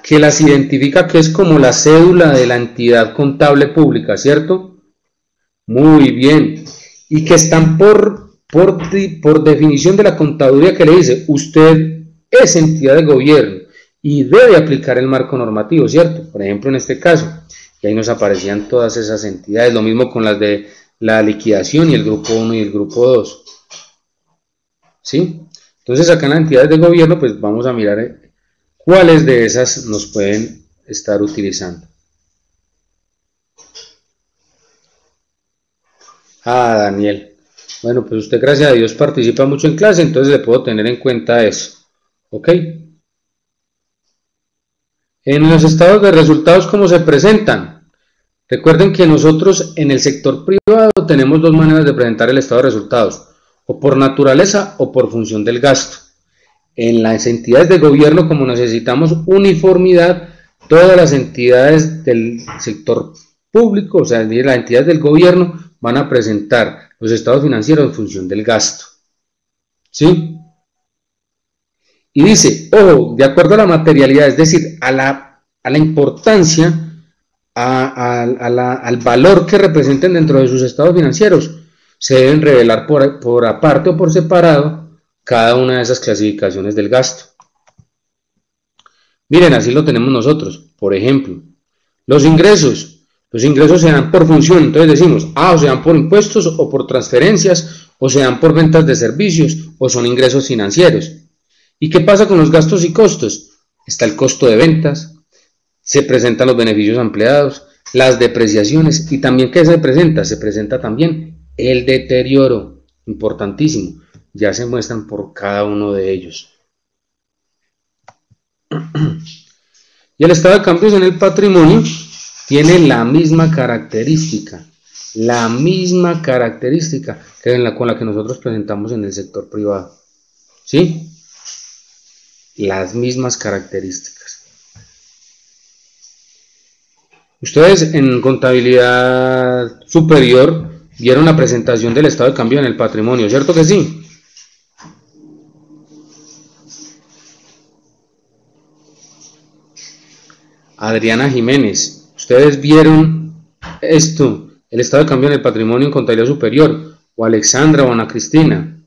que las identifica, que es como la cédula de la entidad contable pública, ¿cierto? Muy bien. Y que están por definición de la contaduría, que le dice, usted es entidad de gobierno y debe aplicar el marco normativo, ¿cierto? Por ejemplo, en este caso. Y ahí nos aparecían todas esas entidades. Lo mismo con las de la liquidación y el grupo 1 y el grupo 2. ¿Sí? Entonces acá en las entidades de gobierno, pues vamos a mirar cuáles de esas nos pueden estar utilizando. Ah, Daniel. Bueno, pues usted, gracias a Dios, participa mucho en clase, entonces le puedo tener en cuenta eso. ¿Ok? En los estados de resultados, ¿cómo se presentan? Recuerden que nosotros en el sector privado tenemos dos maneras de presentar el estado de resultados, o por naturaleza o por función del gasto. En las entidades de gobierno, como necesitamos uniformidad, todas las entidades del sector público, o sea, las entidades del gobierno, van a presentar los estados financieros en función del gasto. ¿Sí? Y dice, ojo, de acuerdo a la materialidad, es decir, a la importancia, al valor que representen dentro de sus estados financieros, se deben revelar por aparte o por separado cada una de esas clasificaciones del gasto. Miren, así lo tenemos nosotros. Por ejemplo, los ingresos se dan por función. Entonces decimos, o se dan por impuestos o por transferencias, o se dan por ventas de servicios, o son ingresos financieros. ¿Y qué pasa con los gastos y costos? Está el costo de ventas, se presentan los beneficios empleados, las depreciaciones, y también ¿qué se presenta? Se presenta también el deterioro, importantísimo. Ya se muestran por cada uno de ellos. Y el estado de cambios en el patrimonio tiene la misma característica que con la que nosotros presentamos en el sector privado. ¿Sí? Las mismas características. Ustedes en contabilidad superior vieron la presentación del estado de cambio en el patrimonio, ¿cierto que sí? Adriana Jiménez, ustedes vieron esto, el estado de cambio en el patrimonio en contabilidad superior, o Alexandra o Ana Cristina.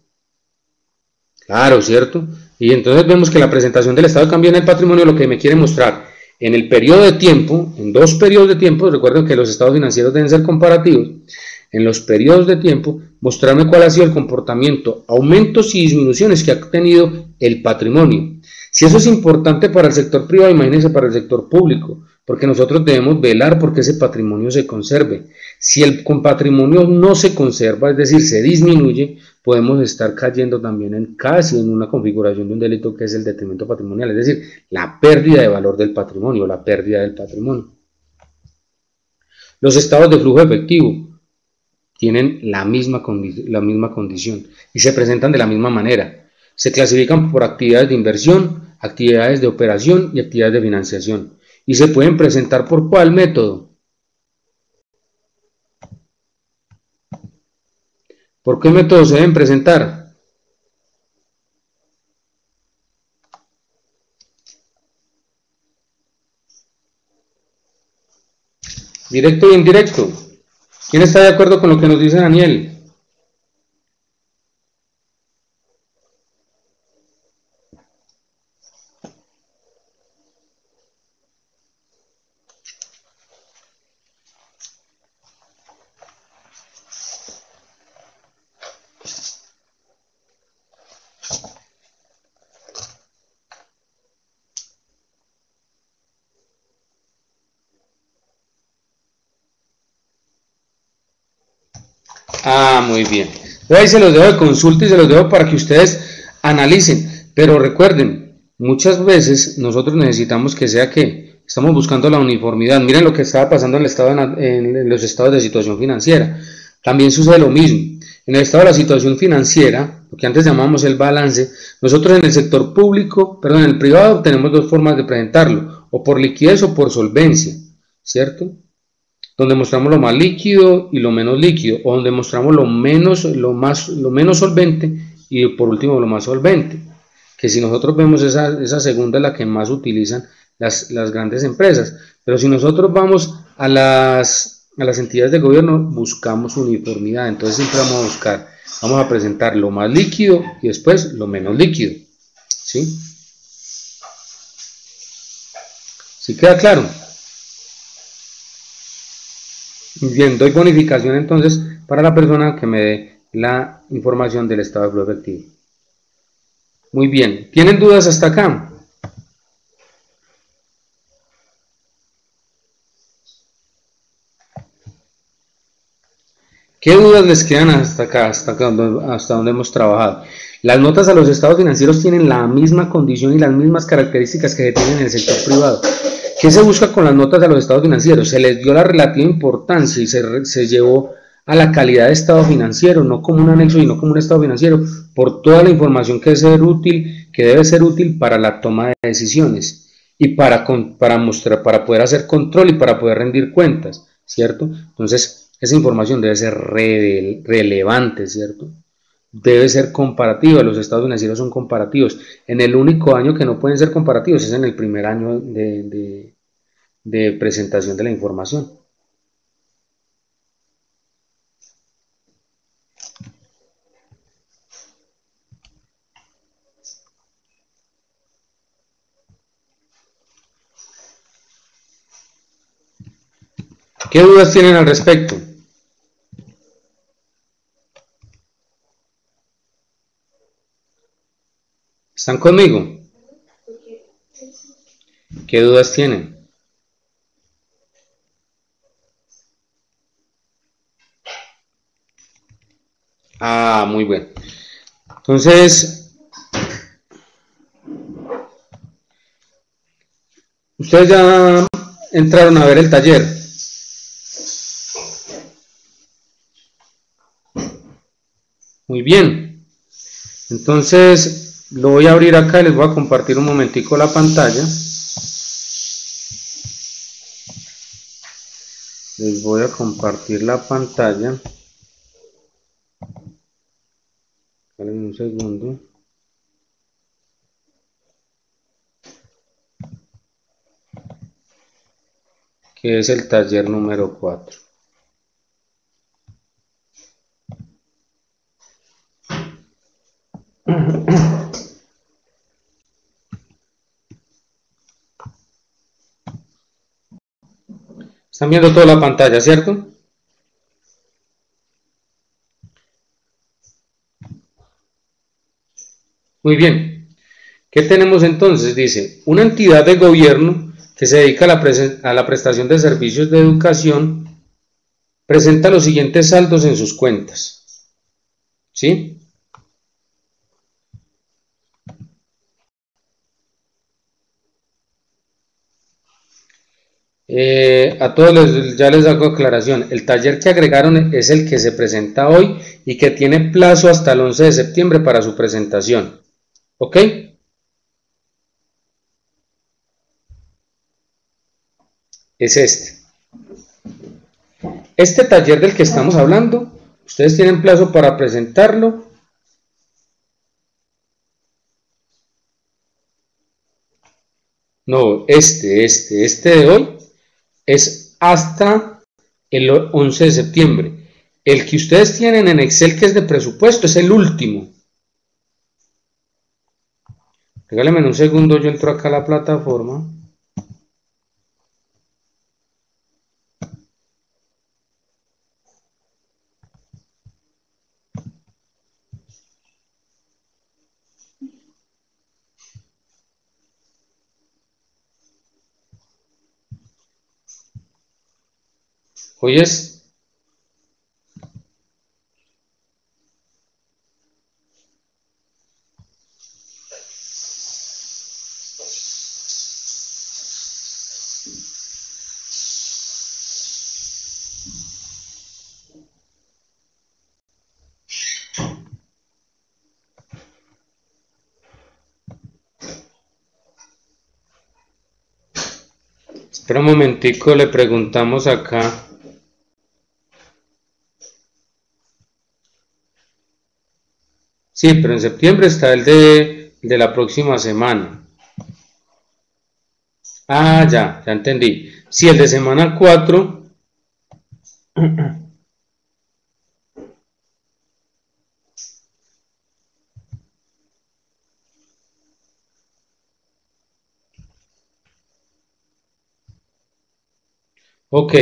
Claro, ¿cierto? Y entonces vemos que la presentación del estado de cambio en el patrimonio lo que me quiere mostrar En el periodo de tiempo, en 2 periodos de tiempo, recuerden que los estados financieros deben ser comparativos, en los periodos de tiempo, mostrarme cuál ha sido el comportamiento, aumentos y disminuciones que ha tenido el patrimonio. Si eso es importante para el sector privado, imagínense para el sector público, porque nosotros debemos velar porque ese patrimonio se conserve. Si el patrimonio no se conserva, es decir, se disminuye, podemos estar cayendo también en casi en una configuración de un delito que es el detrimento patrimonial, es decir, la pérdida de valor del patrimonio, la pérdida del patrimonio. Los estados de flujo efectivo tienen la misma condición y se presentan de la misma manera. Se clasifican por actividades de inversión, actividades de operación y actividades de financiación. Y se pueden presentar por ¿cuál método? ¿Por qué método se deben presentar? Directo y indirecto. ¿Quién está de acuerdo con lo que nos dice Daniel? Ah, muy bien. Ahí se los dejo de consulta y se los dejo para que ustedes analicen. Pero recuerden, muchas veces nosotros necesitamos que sea que estamos buscando la uniformidad. Miren lo que estaba pasando en, en los estados de situación financiera. También sucede lo mismo. En el estado de la situación financiera, lo que antes llamábamos el balance, nosotros en el sector público, perdón, en el privado tenemos 2 formas de presentarlo, o por liquidez o por solvencia, ¿cierto? Donde mostramos lo más líquido y lo menos líquido, o donde mostramos lo menos solvente y por último lo más solvente. Que si nosotros vemos esa segunda es la que más utilizan las grandes empresas, pero si nosotros vamos a las entidades de gobierno, buscamos uniformidad, entonces siempre vamos a buscar, vamos a presentar lo más líquido y después lo menos líquido, ¿sí? ¿Sí queda claro? Bien, doy bonificación entonces para la persona que me dé la información del estado de flujo efectivo. Muy bien, ¿tienen dudas hasta acá? ¿Qué dudas les quedan hasta acá, hasta donde hemos trabajado? Las notas a los estados financieros tienen la misma condición y las mismas características que se tienen en el sector privado. ¿Qué se busca con las notas a los estados financieros? Se les dio la relativa importancia y se llevó a la calidad de estado financiero, no como un anexo, sino como un estado financiero, por toda la información que debe ser útil para la toma de decisiones y para poder hacer control y para poder rendir cuentas, ¿cierto? Entonces, esa información debe ser relevante, ¿cierto? Debe ser comparativa, los estados financieros son comparativos. En el único año que no pueden ser comparativos es en el primer año de presentación de la información. ¿Qué dudas tienen al respecto? ¿Están conmigo? ¿Qué dudas tienen? Ah, muy bien. Entonces, ustedes ya entraron a ver el taller. Muy bien. Entonces, lo voy a abrir acá y les voy a compartir un momentico la pantalla. Les voy a compartir la pantalla. Dale un segundo. Que es el taller número 4. Están viendo toda la pantalla, ¿cierto? Muy bien. ¿Qué tenemos entonces? Dice, una entidad de gobierno que se dedica a la prestación de servicios de educación presenta los siguientes saldos en sus cuentas. ¿Sí? A todos ya les hago aclaración. El taller que agregaron es el que se presenta hoy y que tiene plazo hasta el 11 de septiembre para su presentación. ¿Ok? Es este. Este taller del que estamos hablando, ustedes tienen plazo para presentarlo. No, este de hoy es hasta el 11 de septiembre. El que ustedes tienen en Excel, que es de presupuesto, es el último. Regálenme un segundo, yo entro acá a la plataforma. Hoy es... Espera un momentico, le preguntamos acá. Sí, pero en septiembre está el de la próxima semana. Ah, ya entendí. Sí, el de semana 4. Ok,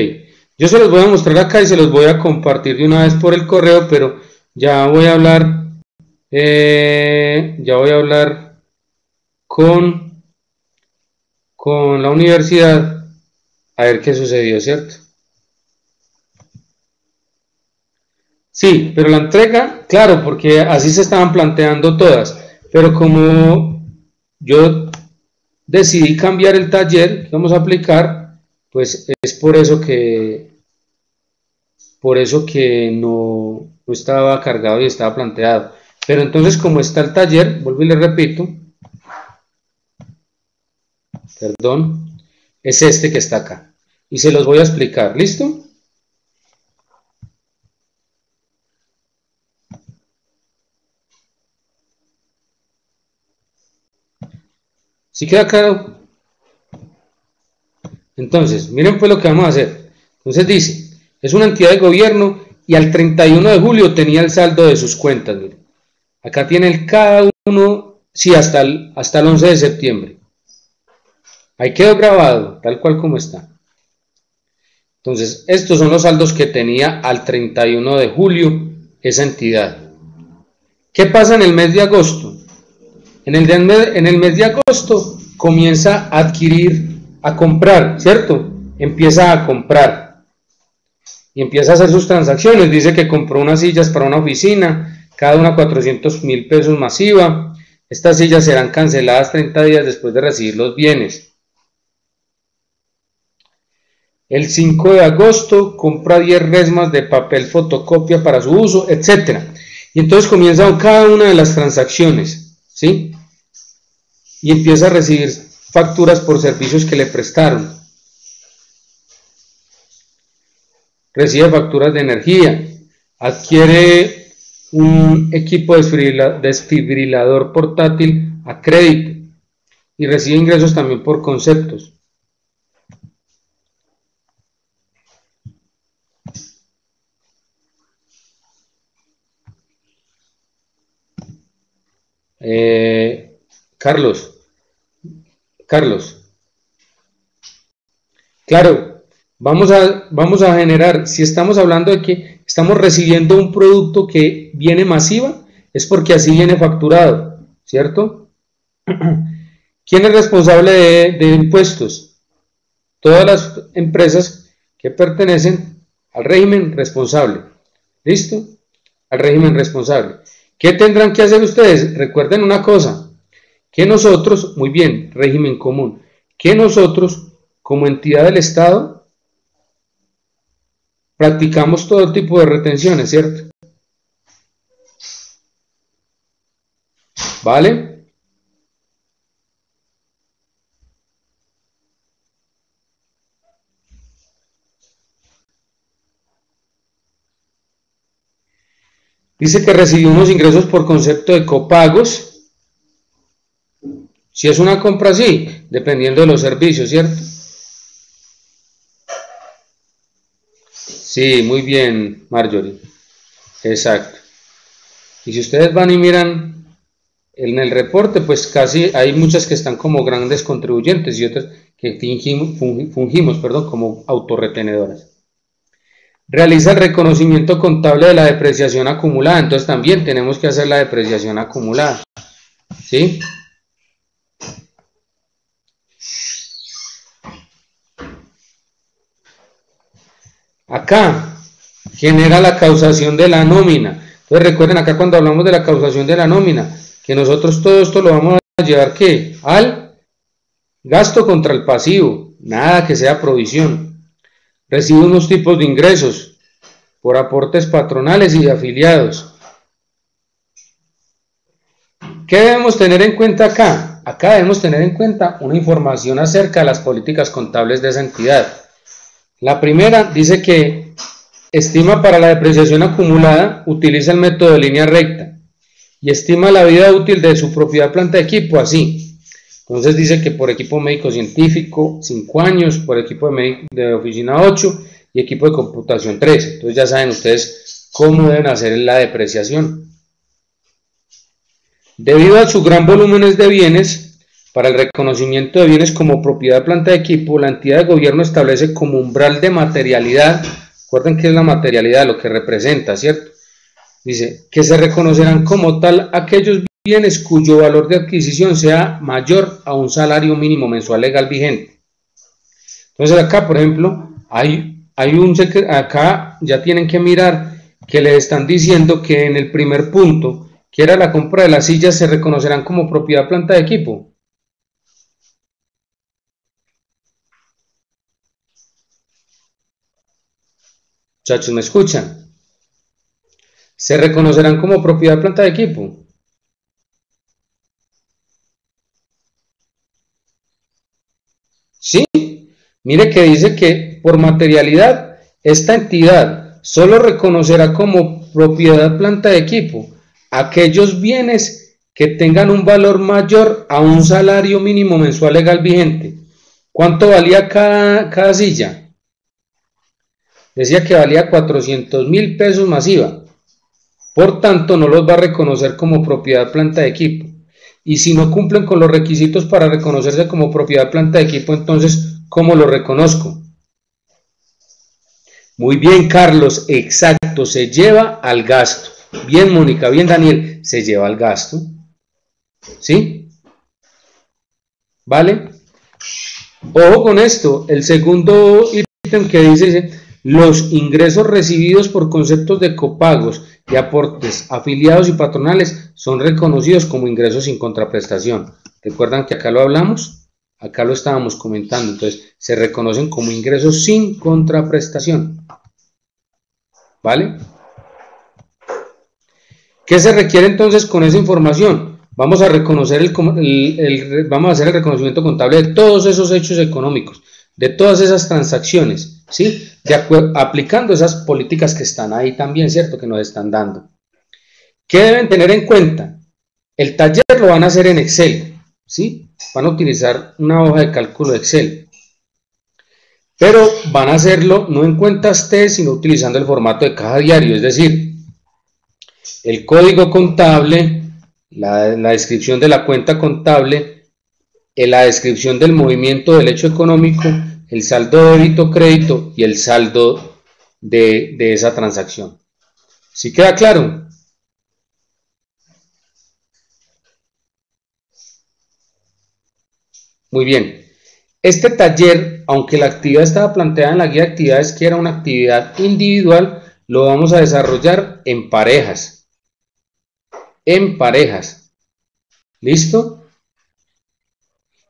yo se los voy a mostrar acá y se los voy a compartir de una vez por el correo, pero ya voy a hablar, ya voy a hablar con, con la universidad a ver qué sucedió, ¿cierto? Sí, pero la entrega, claro, porque así se estaban planteando todas, pero como yo decidí cambiar el taller que vamos a aplicar, pues es por eso que no estaba cargado y estaba planteado. Pero entonces, como está el taller, vuelvo y le repito, perdón, es este que está acá. Y se los voy a explicar, ¿listo? ¿Sí queda claro? Entonces, miren pues lo que vamos a hacer. Entonces dice, es una entidad de gobierno y al 31 de julio tenía el saldo de sus cuentas, miren. Acá tiene el cada uno, sí, hasta el 11 de septiembre. Ahí quedó grabado, tal cual como está. Entonces, estos son los saldos que tenía al 31 de julio esa entidad. ¿Qué pasa en el mes de agosto? En el mes de agosto comienza a adquirir, a comprar, ¿cierto? Empieza a comprar y empieza a hacer sus transacciones. Dice que compró unas sillas para una oficina, cada una 400.000 pesos masiva. Estas sillas serán canceladas 30 días después de recibir los bienes. El 5 de agosto compra 10 resmas de papel fotocopia para su uso, etc. Y entonces comienza cada una de las transacciones, ¿sí? Y empieza a recibir facturas por servicios que le prestaron. Recibe facturas de energía, adquiere un equipo desfibrilador portátil a crédito y recibe ingresos también por conceptos. Carlos, Carlos, claro, Vamos a generar, si estamos hablando de que estamos recibiendo un producto que viene masiva, es porque así viene facturado, ¿cierto? ¿Quién es responsable de impuestos? Todas las empresas que pertenecen al régimen responsable. ¿Listo? Al régimen responsable. ¿Qué tendrán que hacer ustedes? Recuerden una cosa, que nosotros, muy bien, régimen común, que nosotros, como entidad del Estado, practicamos todo tipo de retenciones, ¿cierto? ¿Vale? Dice que recibió unos ingresos por concepto de copagos. Si es una compra, sí, dependiendo de los servicios, ¿cierto? Sí, muy bien, Marjorie. Exacto. Y si ustedes van y miran en el reporte, pues casi hay muchas que están como grandes contribuyentes y otras que fungimos como autorretenedoras. Realiza el reconocimiento contable de la depreciación acumulada, entonces también tenemos que hacer la depreciación acumulada, ¿sí? Acá genera la causación de la nómina. Entonces recuerden acá cuando hablamos de la causación de la nómina, que nosotros todo esto lo vamos a llevar ¿qué? Al gasto contra el pasivo, nada que sea provisión. Recibe unos tipos de ingresos por aportes patronales y de afiliados. ¿Qué debemos tener en cuenta acá? Acá debemos tener en cuenta una información acerca de las políticas contables de esa entidad. La primera dice que estima para la depreciación acumulada, utiliza el método de línea recta y estima la vida útil de su propiedad planta de equipo así. Entonces dice que por equipo médico científico 5 años, por equipo de oficina 8 y equipo de computación 3. Entonces ya saben ustedes cómo deben hacer la depreciación. Debido a su gran volumen de bienes, para el reconocimiento de bienes como propiedad de planta de equipo, la entidad de gobierno establece como umbral de materialidad, recuerden que es la materialidad, lo que representa, ¿cierto? Dice que se reconocerán como tal aquellos bienes cuyo valor de adquisición sea mayor a un salario mínimo mensual legal vigente. Entonces acá, por ejemplo, acá ya tienen que mirar que les están diciendo que en el primer punto, que era la compra de las sillas, se reconocerán como propiedad planta de equipo. Muchachos, ¿me escuchan? Se reconocerán como propiedad planta de equipo. ¿Sí? Mire que dice que por materialidad, esta entidad solo reconocerá como propiedad planta de equipo aquellos bienes que tengan un valor mayor a un salario mínimo mensual legal vigente. ¿Cuánto valía cada silla? Decía que valía 400.000 pesos masiva. Por tanto, no los va a reconocer como propiedad planta de equipo. Y si no cumplen con los requisitos para reconocerse como propiedad planta de equipo, entonces, ¿cómo lo reconozco? Muy bien, Carlos, exacto, se lleva al gasto. Bien, Mónica, bien, Daniel, se lleva al gasto. ¿Sí? ¿Vale? Ojo con esto, el segundo ítem que dice, los ingresos recibidos por conceptos de copagos y aportes afiliados y patronales son reconocidos como ingresos sin contraprestación. ¿Recuerdan que acá lo hablamos? Acá lo estábamos comentando, entonces se reconocen como ingresos sin contraprestación. ¿Vale? ¿Qué se requiere entonces con esa información? Vamos a reconocer vamos a hacer el reconocimiento contable de todos esos hechos económicos, de todas esas transacciones, ¿sí? Aplicando esas políticas que están ahí también, ¿cierto? Que nos están dando. ¿Qué deben tener en cuenta? El taller lo van a hacer en Excel, ¿sí? Van a utilizar una hoja de cálculo de Excel. Pero van a hacerlo no en cuentas T, sino utilizando el formato de caja diario, es decir, el código contable, la descripción de la cuenta contable, la descripción del movimiento del hecho económico, el saldo débito crédito y el saldo de esa transacción. ¿Sí queda claro? Muy bien. Este taller, aunque la actividad estaba planteada en la guía de actividades que era una actividad individual, lo vamos a desarrollar en parejas. En parejas. ¿Listo?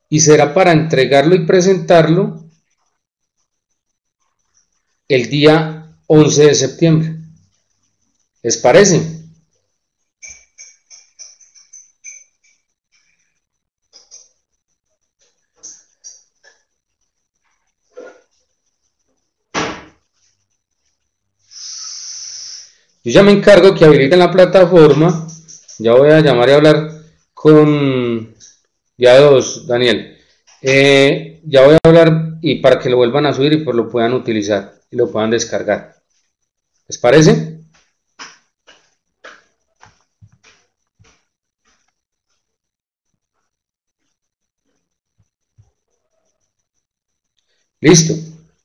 Y será para entregarlo y presentarlo el día 11 de septiembre. ¿Les parece? Yo ya me encargo que habiliten la plataforma. Ya voy a llamar y hablar con ya dos, Daniel. Ya voy a hablar y para que lo vuelvan a subir y pues lo puedan utilizar y lo puedan descargar. ¿Les parece? Listo.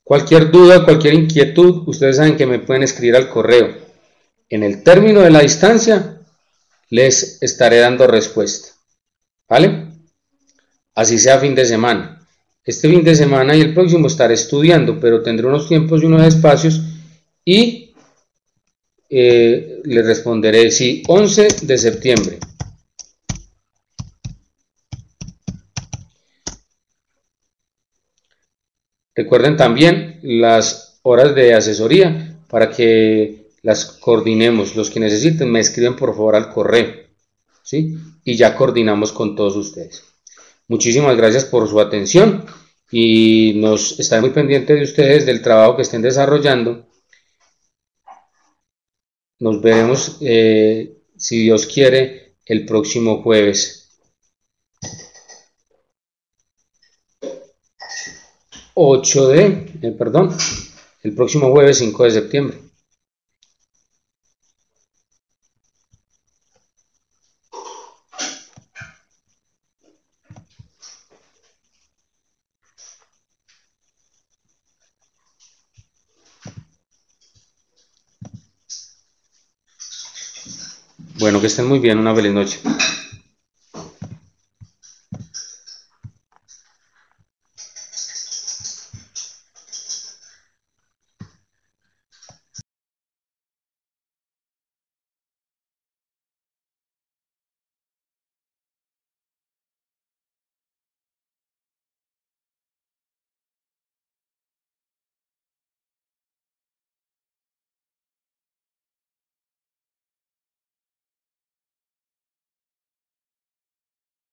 Cualquier duda, cualquier inquietud, ustedes saben que me pueden escribir al correo. En el término de la distancia les estaré dando respuesta. ¿Vale? Así sea fin de semana. Este fin de semana y el próximo estaré estudiando, pero tendré unos tiempos y unos espacios y le responderé sí, 11 de septiembre. Recuerden también las horas de asesoría para que las coordinemos. Los que necesiten me escriben por favor al correo, ¿sí? Y ya coordinamos con todos ustedes. Muchísimas gracias por su atención y nos estaré muy pendiente de ustedes, del trabajo que estén desarrollando. Nos veremos, si Dios quiere, el próximo jueves 8 de, perdón, el próximo jueves 5 de septiembre. Bueno, que estén muy bien, una feliz noche.